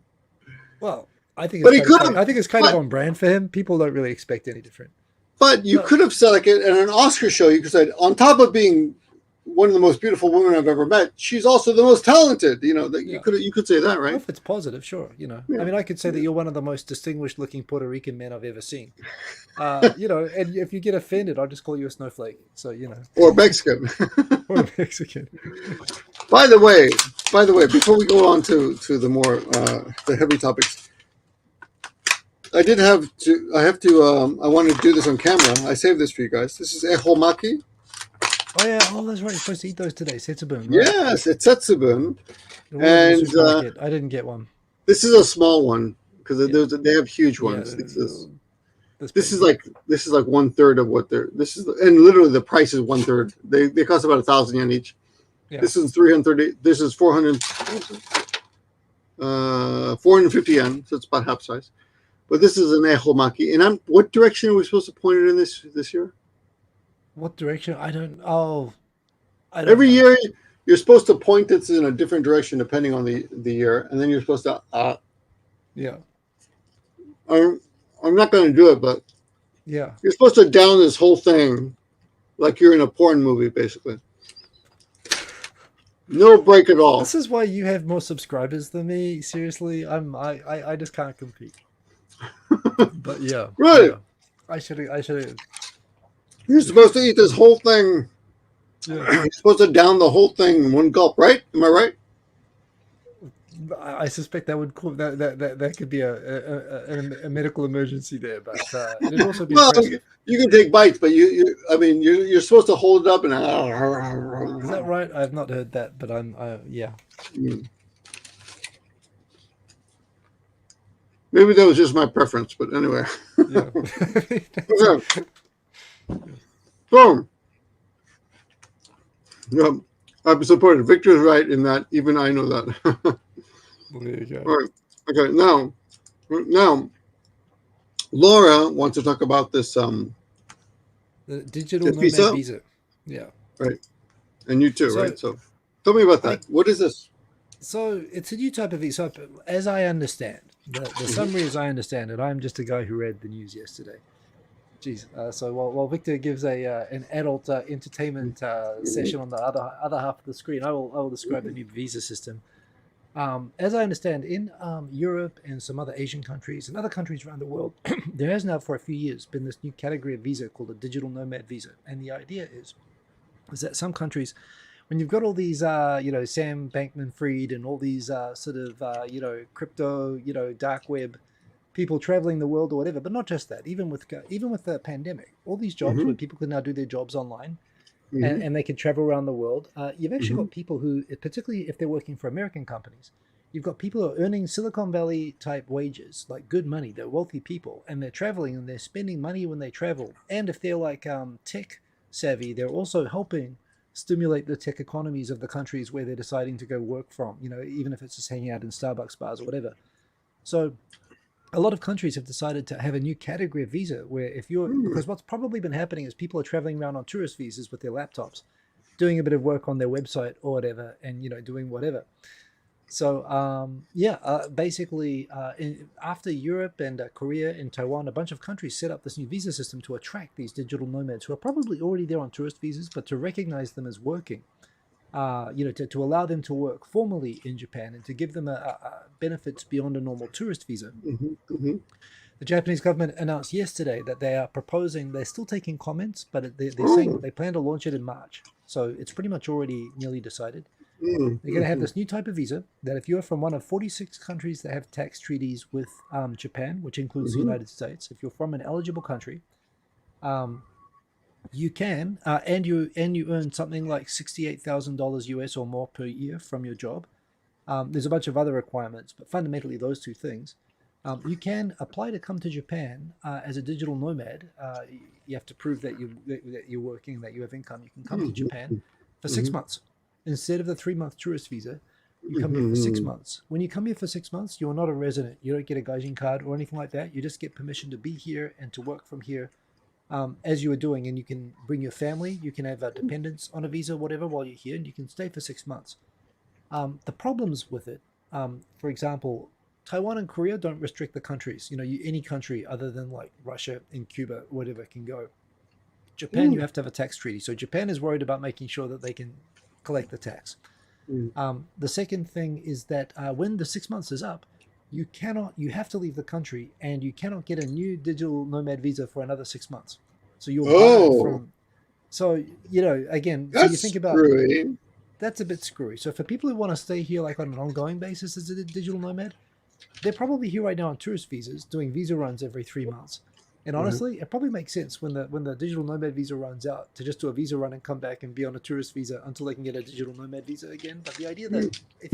well, I think But it's he kind of could funny. have. I think it's kind of But on brand for him. People don't really expect any different. but you But could have said like at an Oscar show, you could have said on top of being one of the most beautiful women I've ever met, she's also the most talented. That yeah, you could say that, well, right? if it's positive, sure. I Yeah. mean, I could say that you're one of the most distinguished-looking Puerto Rican men I've ever seen. And if you get offended, I'll just call you a snowflake. So Or Mexican. or a Mexican. By the way, before we go on to the more the heavy topics, I want to do this on camera. I saved this for you guys. This is ehomaki. Oh yeah, that's right. You're supposed to eat those today. Setsubun, right? Yes, it's Setsubun, The one in the and supermarket. I didn't get one. this is a small one because Yeah. they have huge Yeah, ones. that's This big. is like 1/3 of what and literally the price is 1/3. They cost about 1,000 yen each. Yeah. This is 330. This is 450 yen, so it's about half size. But this is an ehomaki. And what direction are we supposed to point it in this year? What direction? I don't. Oh, I don't Every know. year you're supposed to point it in a different direction depending on the year, and then you're supposed to. Yeah. I'm not going to do it, but Yeah. you're supposed to down this whole thing like you're in a porn movie, basically. No break at all. This is why you have more subscribers than me. Seriously, I just can't compete. But yeah, Right. yeah. I should. You're supposed to eat this whole thing. Yeah. You're supposed to down the whole thing in one gulp, right? Am I right? I suspect that would call that could be a medical emergency there, but it'd also be Well, impressive. you can take bites, but I mean, you're supposed to hold it up and. Is that right? I've not heard that, but yeah. Maybe that was just my preference, but anyway. Yeah. Okay. So, yeah, I'm supported. Victor's right in that. Even I know that. Well, there you go. All right. Okay. Now, Laura wants to talk about this. The digital This nomad visa, visa. Yeah. right? And you too, So right? So, tell me about I that. What is this? so it's a new type of visa. So as I understand, the summary as I understand it, I'm just a guy who read the news yesterday. Jeez. So while Victor gives an adult entertainment session on the other half of the screen, I will describe the new visa system. As I understand, in Europe and some other Asian countries and other countries around the world, there has now for a few years been this new category of visa called a digital nomad visa, and the idea is that some countries, when you've got all these, Sam Bankman-Fried and all these sort of, crypto, dark web people traveling the world or whatever, but not just that. Even with the pandemic, all these jobs Mm-hmm, where people can now do their jobs online mm-hmm, and they can travel around the world. You've actually mm-hmm, got people who, particularly if they're working for American companies, you've got people who are earning Silicon Valley type wages, like good money. They're wealthy people, and they're traveling and they're spending money when they travel. And if they're like tech savvy, they're also helping stimulate the tech economies of the countries where they're deciding to go work from. Even if it's just hanging out in Starbucks bars or whatever. So a lot of countries have decided to have a new category of visa where if you're because what's probably been happening is people are traveling around on tourist visas with their laptops doing a bit of work on their website or whatever and doing whatever. So basically after Europe and Korea and Taiwan, a bunch of countries set up this new visa system to attract these digital nomads who are probably already there on tourist visas, but to recognize them as working, to allow them to work formally in Japan and to give them benefits beyond a normal tourist visa. mm-hmm, mm-hmm. The Japanese government announced yesterday that they are proposing, they're still taking comments, but they're saying Oh, that they plan to launch it in March. So it's pretty much already nearly decided. They're going to have mm-hmm, this new type of visa that if you're from one of 46 countries that have tax treaties with Japan, which includes the mm-hmm, United States, if you're from an eligible country, um, you can, and you earn something like $68,000 US or more per year from your job. There's a bunch of other requirements, but fundamentally those two things. You can apply to come to Japan as a digital nomad. You have to prove that you're working, that you have income. You can come to Japan for mm-hmm, 6 months instead of the 3 month tourist visa. You come here for six mm-hmm, months. When you come here for 6 months, you're not a resident. You don't get a gaijin card or anything like that. You just get permission to be here and to work from here as you are doing, and you can bring your family. You can have dependents on a visa, whatever, while you're here, and you can stay for 6 months. The problems with it, for example, Taiwan and Korea don't restrict the countries. Any country other than like Russia and Cuba, whatever, can go. Japan, you have to have a tax treaty. So Japan is worried about making sure that they can collect the tax. The second thing is that when the 6 months is up, you have to leave the country and you cannot get a new digital nomad visa for another 6 months. So you're barred Oh, from, so, again, so you that's think about screwy. that's a bit screwy. So for people who want to stay here like on an ongoing basis as a digital nomad, they're probably here right now on tourist visas, doing visa runs every 3 months. And Mm-hmm. honestly, it probably makes sense when the digital nomad visa runs out to just do a visa run and come back and be on a tourist visa until they can get a digital nomad visa again. But the idea that if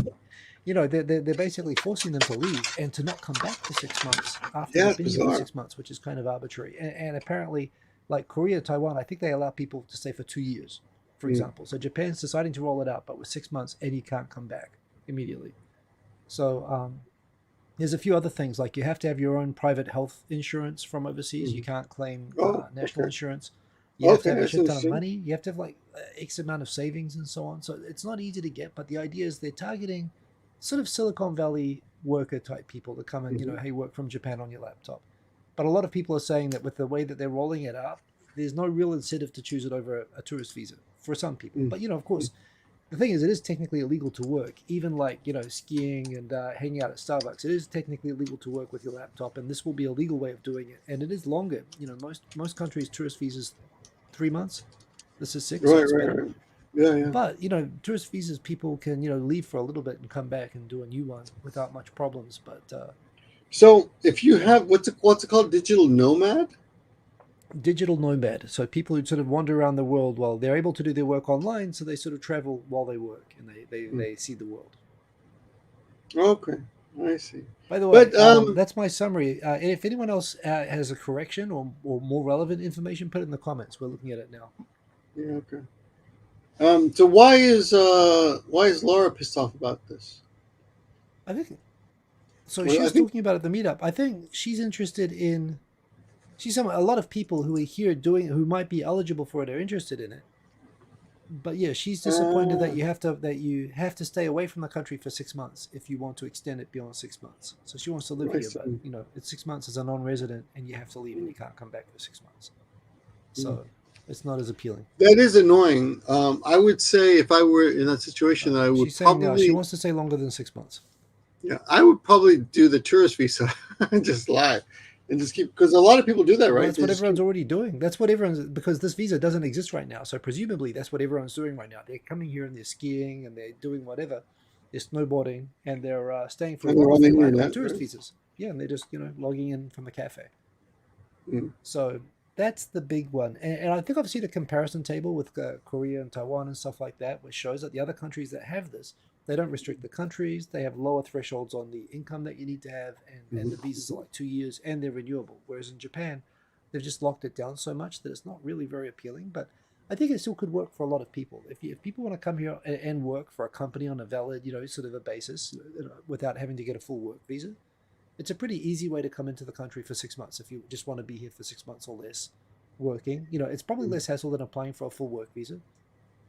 they're basically forcing them to leave and to not come back for 6 months after Yeah, they've it's been here for bizarre. 6 months, which is kind of arbitrary. And apparently, like Korea, Taiwan, I think they allow people to stay for 2 years, for Mm. example. So Japan's deciding to roll it out, but with 6 months, and you can't come back immediately. So there's a few other things, like you have to have your own private health insurance from overseas. You Mm. can't claim Oh, national okay. insurance. You have to Okay, have a that's shit ton of interesting. money. You have to have like X amount of savings and so on. So it's not easy to get, but the idea is they're targeting sort of Silicon Valley worker type people to come and, Mm-hmm. hey, work from Japan on your laptop. But a lot of people are saying that with the way that they're rolling it out, there's no real incentive to choose it over a tourist visa for some people. Mm. But, of course, The thing is, it is technically illegal to work, even like skiing and hanging out at Starbucks. It is technically illegal to work with your laptop, and this will be a legal way of doing it. And it is longer. Most countries tourist visas 3 months. This is 6, so Right, it's right, better. right. Yeah, yeah. But tourist visas, people can leave for a little bit and come back and do a new one without much problems. But So if you have what's it called, digital nomad? digital nomad, so people who sort of wander around the world while they're able to do their work online, so they sort of travel while they work and Mm. they see the world. Okay, I see. By the way, But that's my summary. And if anyone else has a correction or more relevant information, put it in the comments. We're looking at it now. yeah, okay. So why is Laura pissed off about this? I think so. She Well, I was think talking about it at the meetup. I think she's interested in. She's a lot of people who are here doing who might be eligible for it are interested in it. But yeah, she's disappointed uh, that you have to stay away from the country for 6 months if you want to extend it beyond 6 months. So she wants to live I here, but see. it's 6 months as a non-resident, and you have to leave, and you can't come back for 6 months. Mm. So it's not as appealing. That is annoying. I would say if I were in that situation, I would She's saying now she probably, wants to stay longer than 6 months. yeah, I would probably do the tourist visa and just lie and just keep, because a lot of people do that, Well, right? that's They what just keep. everyone's already doing. That's what everyone's because this visa doesn't exist right now. So presumably that's what everyone's doing right now. They're coming here and they're skiing and they're doing whatever. They're snowboarding and they're staying for as And they're long on as the they like on internet, tourist right? visas. Yeah, and they're just logging in from the cafe. Mm. So that's the big one. And I think I've seen a comparison table with Korea and Taiwan and stuff like that, which shows that the other countries that have this, they don't restrict the countries. They have lower thresholds on the income that you need to have, and the Mhm. visas are like 2 years and they're renewable. Whereas in Japan, they've just locked it down so much that it's not really very appealing. But I think it still could work for a lot of people. If people want to come here and work for a company on a valid, sort of a basis without having to get a full work visa, it's a pretty easy way to come into the country for 6 months if you just want to be here for 6 months or less working. It's probably less hassle than applying for a full work visa.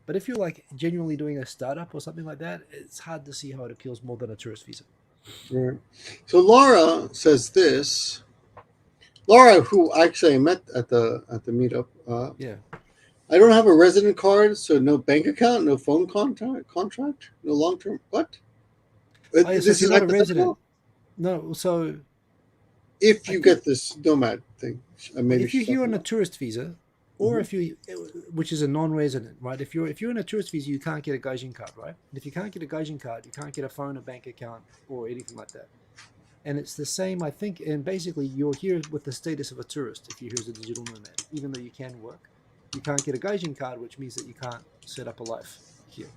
But if you're like genuinely doing a startup or something like that, it's hard to see how it appeals more than a tourist visa. Right. So Laura says this. Laura, who actually I met at the meetup, Yeah. I don't have a resident card, so no bank account, no phone contract, no long term. What? Oh yeah. So if This you're is not a resident, hypothetical. no. So If I you think get this nomad thing, maybe if you're she's here talking on a about. tourist visa, or Hmm. if you, which is a non-resident, right? If you're in a tourist visa, you can't get a gaijin card, right? And if you can't get a gaijin card, you can't get a phone, a bank account, or anything like that. And it's the same, I think. And basically, you're here with the status of a tourist if you're here as a digital nomad, even though you can work. You can't get a gaijin card, which means that you can't set up a life here.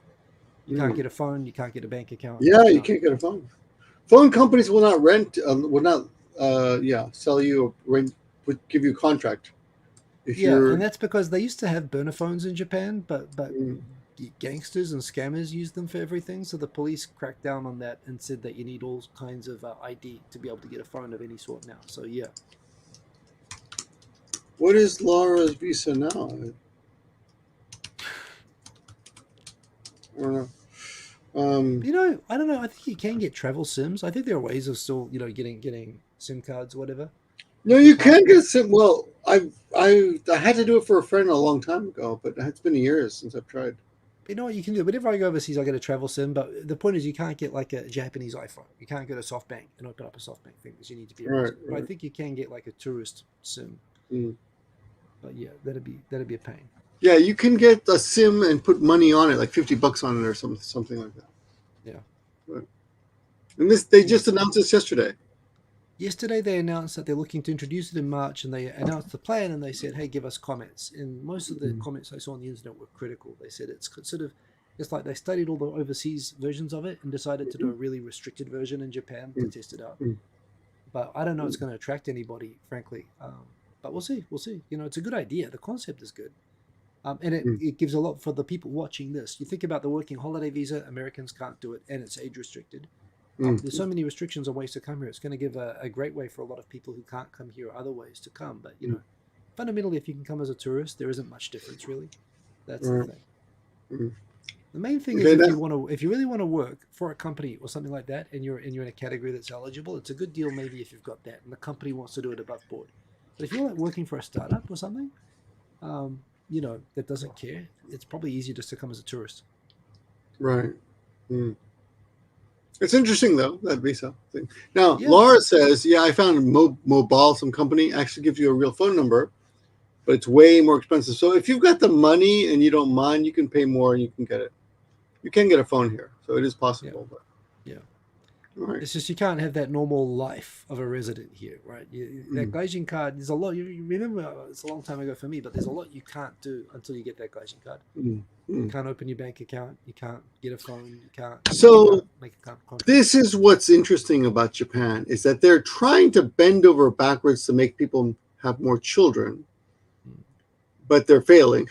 You can't Mm. get a phone, you can't get a bank account, Yeah, you you can't. can't get a phone. Phone companies will not rent, will not, yeah, sell you or rent, would give you a contract if Yeah, you're. and that's because they used to have burner phones in Japan, but Mm. gangsters and scammers use them for everything. So the police cracked down on that and said that you need all kinds of ID to be able to get a phone of any sort now. So yeah, What is Laura's visa now? I don't know. I don't know. I think you can get travel sims. I think there are ways of still getting SIM cards or whatever No, with your you can passport. get some. Well, I had to do it for a friend a long time ago, but it's been years since I've tried. But you know what you can do? Whenever I go overseas, I get a travel sim. But the point is, you can't get like a Japanese iPhone. You can't go to SoftBank and open up a SoftBank thing because you need to be a Right, resident. But I right. think you can get like a tourist sim. Mm. But yeah, that'd be a pain. Yeah, you can get a sim and put money on it, like $50 on it or something like that. Yeah. Right. And this they Yeah. just announced this yesterday. Yesterday they announced that they're looking to introduce it in March, and they announced the plan, and they said, "Hey, give us comments." And most of the Mm. comments I saw on the internet were critical. They said it's like they studied all the overseas versions of it and decided to do a really restricted version in Japan to Mm. test it out. Mm. But I don't know it's Mm. going to attract anybody, frankly. But we'll see. We'll see. It's a good idea. The concept is good. And it, Mm. it gives a lot for the people watching this. You think about the working holiday visa, Americans can't do it, and it's age restricted. There's Mm. so many restrictions on ways to come here. It's going to give a great way for a lot of people who can't come here other ways to come. But Mm. fundamentally, if you can come as a tourist, there isn't much difference really. That's the Mm. thing. Mm. The main thing is Okay, if you really want to work for a company or something like that, and you're in a category that's eligible, it's a good deal maybe if you've got that, and the company wants to do it above board. But if you're like working for a startup or something, that doesn't care, it's probably easier just to come as a tourist. Right. Hmm. It's interesting though, that visa thing. Now, Yeah. Laura says, "Yeah, I found Mobile, some company actually gives you a real phone number, but it's way more expensive. So if you've got the money and you don't mind, you can pay more and you can get it. You can get a phone here, so it is Yeah. possible. But Yeah. all right. It's just you can't have that normal life of a resident here, right? That Mm, Gaijin card, there's a lot. You remember, it's a long time ago for me, but there's a lot you can't do until you get that Gaijin card. mm, You mm. can't open your bank account. You can't get a phone. You So can't make a contract. this is what's interesting about Japan is that they're trying to bend over backwards to make people have more children, Mm. but they're failing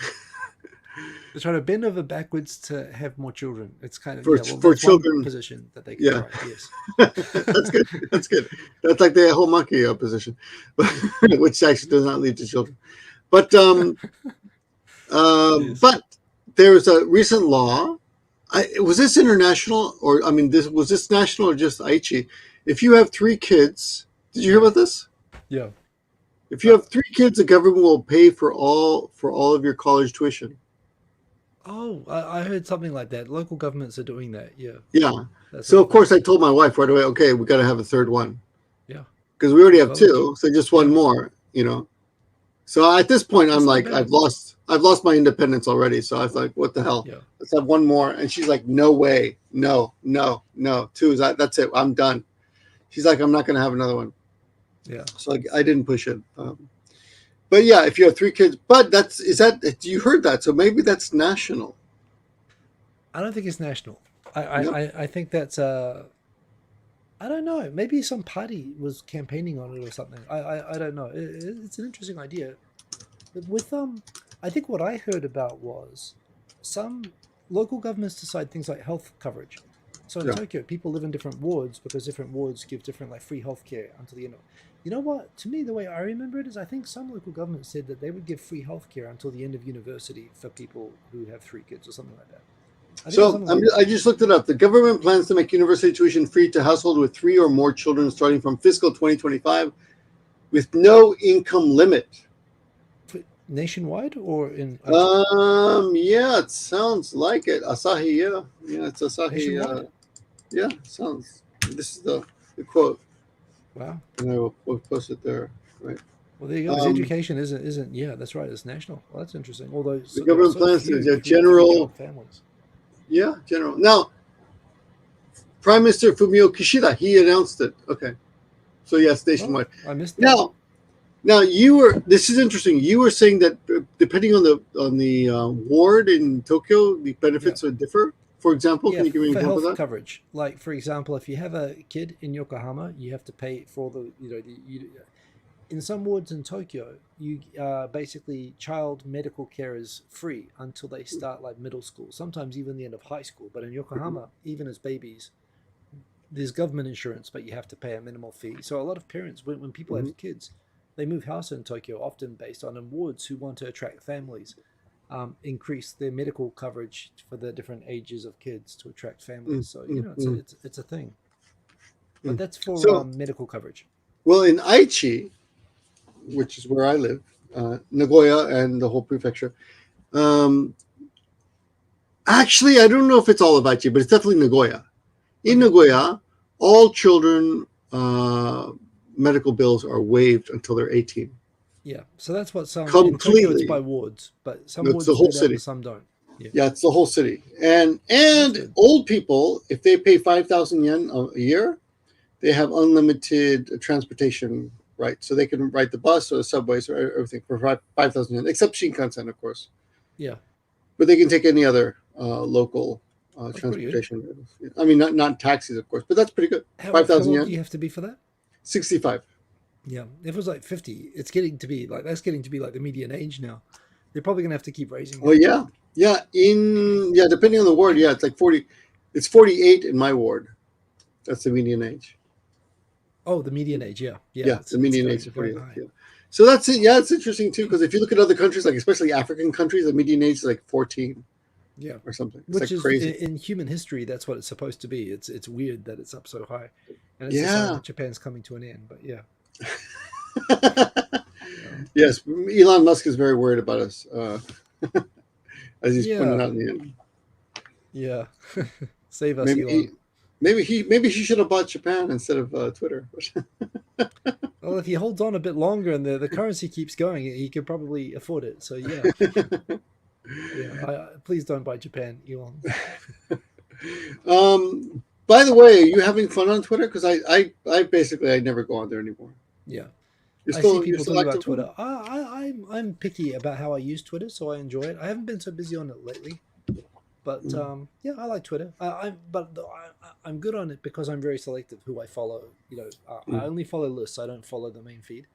They're trying to bend over backwards to have more children. It's kind of, for yeah. Well, for that's one children. position that they can Yeah, try. Yes. that's good. That's good. That's like the whole monkey position, which actually does not lead to children. But Yes. but there was a recent law. Was this international or I mean, this was this national or just Aichi? If you have three kids, did you hear Yeah. about this? Yeah. If you Uh, have three kids, the government will pay for all of your college tuition. oh, I heard something like that. Local governments are doing that. Yeah. Yeah. That sort So of of thing. course I told my wife right away, okay, we got to have a third one Yeah. because we already Free have college. two, so just one Yeah. more, So at this point, I'm That's not like, bad. I've lost my independence already. So I was like, what the hell? Yeah. Let's have one more. And she's like, no way, no, no, no. Two is that's it. I'm done. She's like, I'm not going to have another one. Yeah. So I didn't push it. But yeah, if you have three kids, but you heard that? So maybe that's national. I don't think it's national. Yep. I think that's I don't know. Maybe some party was campaigning on it or something. I don't know. It's an interesting idea. But with I think what I heard about was some local governments decide things like health coverage. So in Yeah. Tokyo, people live in different wards because different wards give different like free healthcare until the end of. You know what? To me, the way I remember it is, I think some local governments said that they would give free healthcare until the end of university for people who have three kids or something like that. I think it was So something like that. I just looked it up. The government plans to make university tuition free to households with three or more children starting from fiscal 2025 with no income limit. Nationwide or in Aichi? Yeah, it sounds like it. Asahi, yeah. Yeah, it's Asahi. Nationwide. Yeah, sounds. This is the quote. Wow. And we'll post it there. Right. Well, there you go. Because Um, education isn't. Yeah, that's right. It's national. Well, that's interesting. Although the there are government so plans to, few yeah, three-child general, families. yeah, general. Now, Prime Minister Fumio Kishida, he announced it. Okay. So, yes, Oh, nationwide. I missed that. Now, you were. This is interesting. You were saying that depending on the ward in Tokyo, the Yeah, benefits would differ. For example, yeah. can you give me an For example health of that? coverage, like for example, if you have a kid in Yokohama, you have to pay for in some wards in Tokyo, you basically child medical care is free until they start like middle school, sometimes even the end of high school. But in Yokohama, even as babies, there's government insurance, but you have to pay a minimal fee. So a lot of parents, when people Mm-hmm. have kids, they move house in Tokyo, often based on awards who want to attract families, increase their medical coverage for the different ages of kids to attract families. So Mm-hmm. it's a thing, but that's for So, medical coverage. well, in Aichi, which is where I live, Nagoya and the whole prefecture. Um, Actually, I don't know if it's all of Aichi, but it's definitely Nagoya. In Okay, Nagoya, all children medical bills are waived until they're 18. yeah. So that's what some in Tokyo it's by Completely. wards, but some That's the wards whole do that and city. some don't. Yeah, Yeah, it's the whole city. And that's and good. old people, if they pay 5,000 yen a year, they have unlimited transportation rights. So they can ride the bus or the subways or everything for 5,000 yen, except Shinkansen, of course. Yeah, But they can take any other local that's pretty good. transportation. I mean, not taxis, of course, but that's pretty good. Five How thousand old do yen, you have to be for that? 65. Yeah, if it was like 50, it's getting to be like that's getting to be like the median age now. They're probably gonna have to keep raising Oh it. yeah, yeah. Depending on the ward, yeah, it's like 40. It's 48 in my ward. That's the median age. Oh, the median age, yeah, yeah, Yeah, the it's median age going is going 48. high. Yeah. So that's it. Yeah, it's interesting too because if you look at other countries, like especially African countries, the median age is like 14 Yeah, or something. It's which like is crazy. in human history, that's what it's supposed to be. It's weird that it's up so high, and it's a sign Yeah. that Japan's coming to an end. But yeah, um, Yes, Elon Musk is very worried about us, as he's pointed yeah, out in the end. Yeah. Save us, Maybe Elon. maybe he should have bought Japan instead of Twitter. Well, if he holds on a bit longer and the currency keeps going, he could probably afford it. So yeah, yeah. Please don't buy Japan, Elon. By the way, are you having fun on Twitter? Because I basically I never go on there anymore. Yeah. I see You're people still talking about active on it? Twitter. I'm picky about how I use Twitter, so I enjoy it. I haven't been so busy on it lately, but yeah, I like Twitter. I'm good on it because I'm very selective who I follow. I Mm. only follow lists. I don't follow the main feed.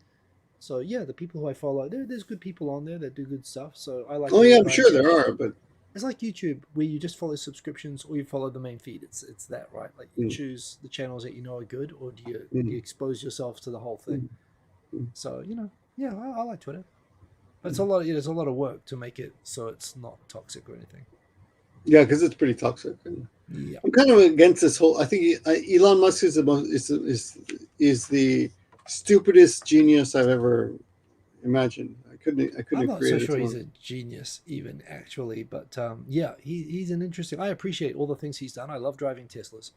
So yeah, the people who I follow, there's good people on there that do good stuff. So I like Oh to yeah, I'm sure there digest. are, but It's like YouTube, where you just follow subscriptions or you follow the main feed. It's that, right? Like you mm, choose the channels that you know are good, or do you mm, expose yourself to the whole thing? mm, mm. So yeah, I like Twitter. It's a lot. There's a lot of work to make it so it's not toxic or anything. Yeah, because it's pretty toxic. And Yeah, I'm kind of against this whole. I think Elon Musk is the most is the stupidest genius I've ever imagined. I couldn't I'm have not so created sure he's someone. a genius even actually, but yeah, he's an interesting. I appreciate all the things he's done. I love driving Teslas.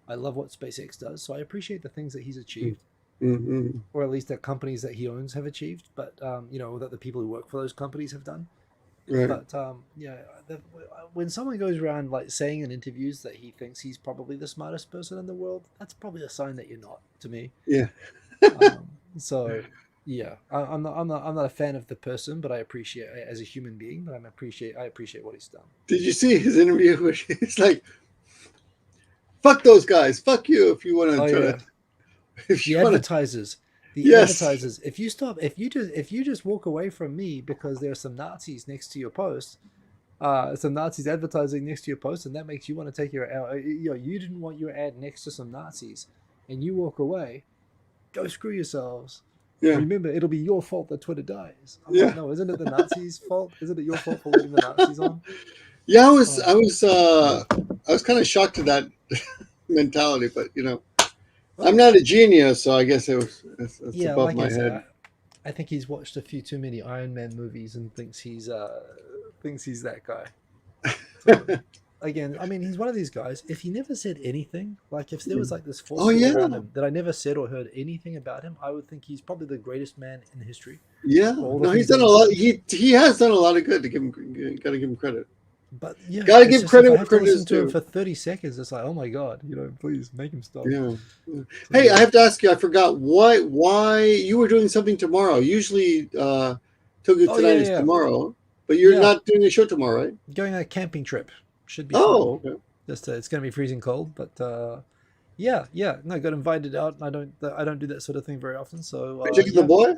I love what SpaceX does, so I appreciate the things that he's Mm, achieved, mm, or at least that companies that he owns have achieved. But that the people who work for those companies have done. right. But yeah, when someone goes around like saying in interviews that he thinks he's probably the smartest person in the world, that's probably a sign that you're not, to me. Yeah. So yeah, I'm not a fan of the person, but I appreciate as a human being. But I appreciate what he's done. Did you see his interview where he's like, "Fuck those guys. Fuck you if you want to Oh try to yeah, if you the want to." advertisers. The Yes. advertisers. If you just walk away from me because there are some Nazis next to your post, some Nazis advertising next to your post, and that makes you want to take your you didn't want your ad next to some Nazis, and you walk away. Go screw yourselves. Yeah. Remember, it'll be your fault that Twitter dies. I'm like, Yeah. no, isn't it the Nazis' fault? Isn't it your fault for letting the Nazis on? Yeah. Um, I was kind of shocked at that mentality, but I'm well, not a genius, so I guess it's yeah, above like I my said, head. I think he's watched a few too many Iron Man movies and thinks he's that guy. So again, I mean, he's one of these guys. If he never said anything, like if there was like this force Oh field yeah. around him that I never said or heard anything about him, I would think he's probably the greatest man in history Yeah. for all the No, things he's that done a he's lot. done. He has done a lot of good to give him. Got to give him credit. But yeah, Got to it's give just if credit I where have to credit is listen to him due. for 30 seconds, it's like, oh my God, please make him stop. Yeah. Yeah. So Hey, I yeah. have to ask you. I forgot why you were doing something tomorrow. Usually, Tokyo Oh yeah, Tonight yeah, is yeah. tomorrow, but you're Yeah, not doing a show tomorrow, right? going on a camping trip should be fun. Oh, okay. Just it's gonna be freezing cold, but yeah, yeah. No, got invited out, and I don't do that sort of thing very often. So Are you taking the yeah. boy?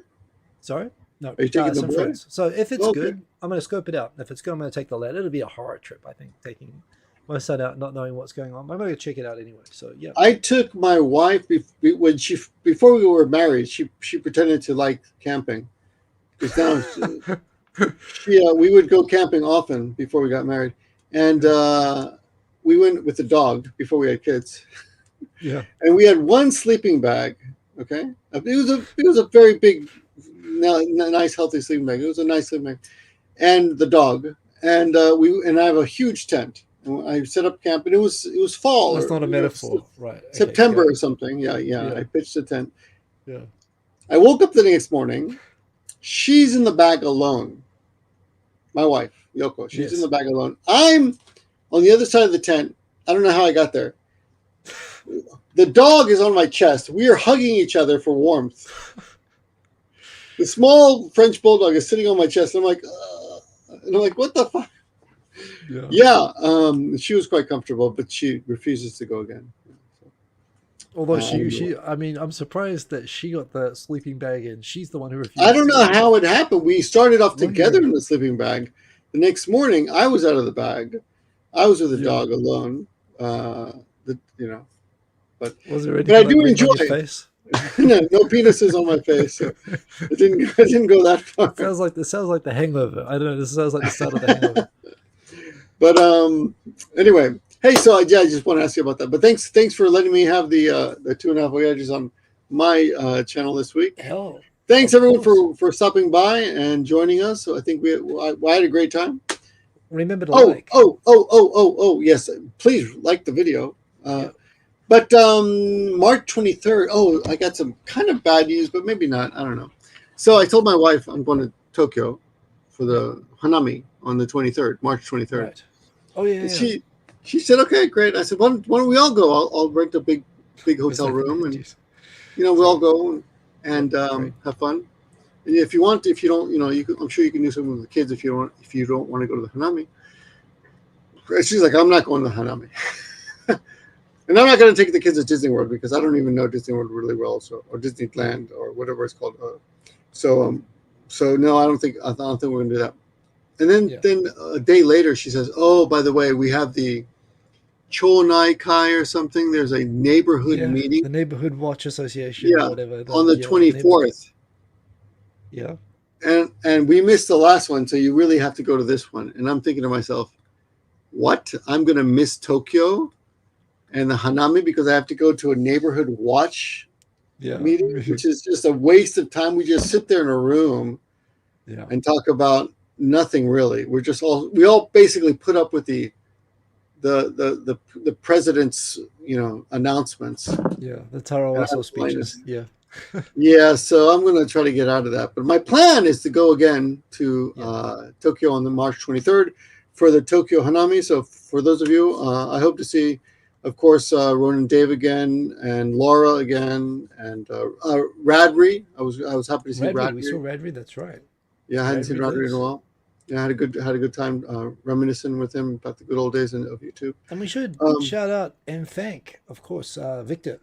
Sorry, no, Are you taking the some boy? friends. So if it's Okay. good, I'm gonna scope it out. If it's good, I'm gonna take the lad. It'll be a horror trip, I think, taking my son out, not knowing what's going on. But I'm gonna check it out anyway. So yeah. I took my wife when she before we were married. She pretended to like camping because now we would go camping often before we got married, and we went with the dog before we had kids, Yeah. and we had one sleeping bag. Okay, it was a very big, nice healthy sleeping bag. It was a nice sleeping bag, and the dog, and I have a huge tent. And I set up camp, and it was fall That's or not a metaphor, right? Okay, September go. or something. Yeah, yeah. Yeah, I pitched a tent. yeah. I woke up the next morning. She's in the bag alone. My wife, Yoko. She's in Yes. the bag alone. I'm on the other side of the tent. I don't know how I got there. The dog is on my chest. We are hugging each other for warmth. The small French bulldog is sitting on my chest. And I'm like, what the fuck? Yeah. Yeah, she was quite comfortable, but she refuses to go again. Although I don't know. I mean, I'm surprised that she got the sleeping bag and she's the one who I refuses don't to know go. how it happened. We started off Look at together you. in the sleeping bag. The next morning, I was out of the bag. I was with the Yeah. dog alone. Uh, the, you know, but Was there but I anything like do written enjoy on your it. face? No penises on my face, so it didn't go that far. Sounds like the Hangover. I don't know. This sounds like the start of the Hangover. But anyway, hey, so yeah, I just want to ask you about that. But thanks for letting me have the 2.5 Voyages on my channel this week. Hell, Thanks of everyone course. for stopping by and joining us. So I think I had a great time. Remember to like. Yes. Please like the video. Yeah. But March 23rd. Oh, I got some kind of bad news, but maybe not. I don't know. So I told my wife I'm going to Tokyo for the Hanami on the 23rd, March 23rd. Right. Oh yeah. And Yeah. she said, okay, great. I said, why don't we all go? I'll rent a big hotel Besides the room, and Jeez. we'll all go and Yep, great. have fun. And if you want, if you don't, I'm sure you can do something with the kids if you don't want to go to the Hanami. And she's like, I'm not going to the Hanami. And I'm not going to take the kids to Disney World because I don't even know Disney World really well, or Disneyland or whatever it's called. So no, I don't think we're going to do that. And then a day later, she says, "Oh, by the way, we have the Chonai Kai or something. There's a neighborhood meeting, the Neighborhood Watch Association, or whatever, on the 24th. Yeah, and we missed the last one, so you really have to go to this one." And I'm thinking to myself, "What? I'm going to miss Tokyo and the Hanami because I have to go to a neighborhood watch meeting, which is just a waste of time. We just sit there in a room and talk about nothing really. We all basically put up with the president's announcements. Yeah, the Taro Aso speeches. Yeah. Yeah, so I'm going to try to get out of that. But my plan is to go again to Tokyo on the March 23rd for the Tokyo Hanami. So for those of you, I hope to see, of course, Ronan Dave again, and Laura again, and Radri. I was happy to see Radri. We saw Radri. That's right. Yeah, I hadn't seen Radri in a while. Yeah, I had a good time reminiscing with him about the good old days of YouTube. And we should shout out and thank, of course, Victor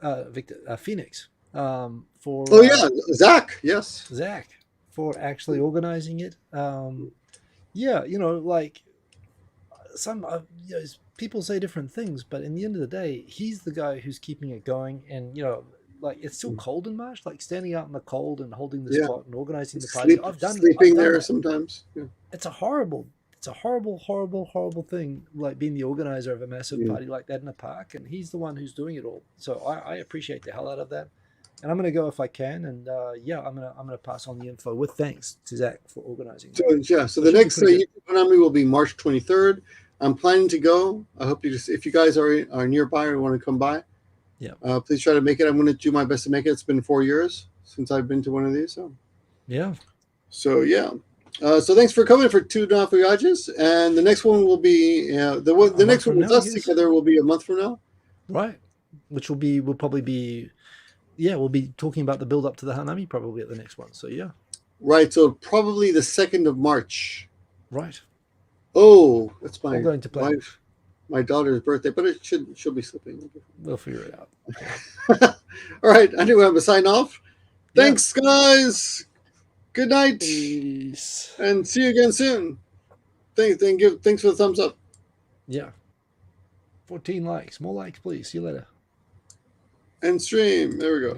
Phoenix for. Zach. Yes, Zach for actually organizing it. Like some people say different things, but in the end of the day, he's the guy who's keeping it going. And like it's still cold in March. Like standing out in the cold and holding the spot and organizing the party. I've done there that. sometimes. Yeah. It's a horrible, horrible thing. Like being the organizer of a massive party like that in a park, and he's the one who's doing it all. So I appreciate the hell out of that. And I'm going to go if I can. And I'm going to pass on the info with thanks to Zach for organizing. So the next YouTube Hanami will be March 23rd. I'm planning to go. I hope if you guys are nearby or want to come by, please try to make it. I'm going to do my best to make it. It's been 4 years since I've been to one of these. So so thanks for coming for two Oyajis. And the next one will be the next one with us together will be a month from now. Right, which will probably be. Yeah, we'll be talking about the build up to the Hanami probably at the next one. So right. So probably the 2nd of March. Right. Oh, that's my going to play. My daughter's birthday, but she'll be sleeping. We'll figure it out. All right. Anyway, I'm gonna sign off. Thanks, guys. Good night. Peace. And see you again soon. Thanks for the thumbs up. Yeah. 14 likes. More likes, please. See you later. End stream. There we go.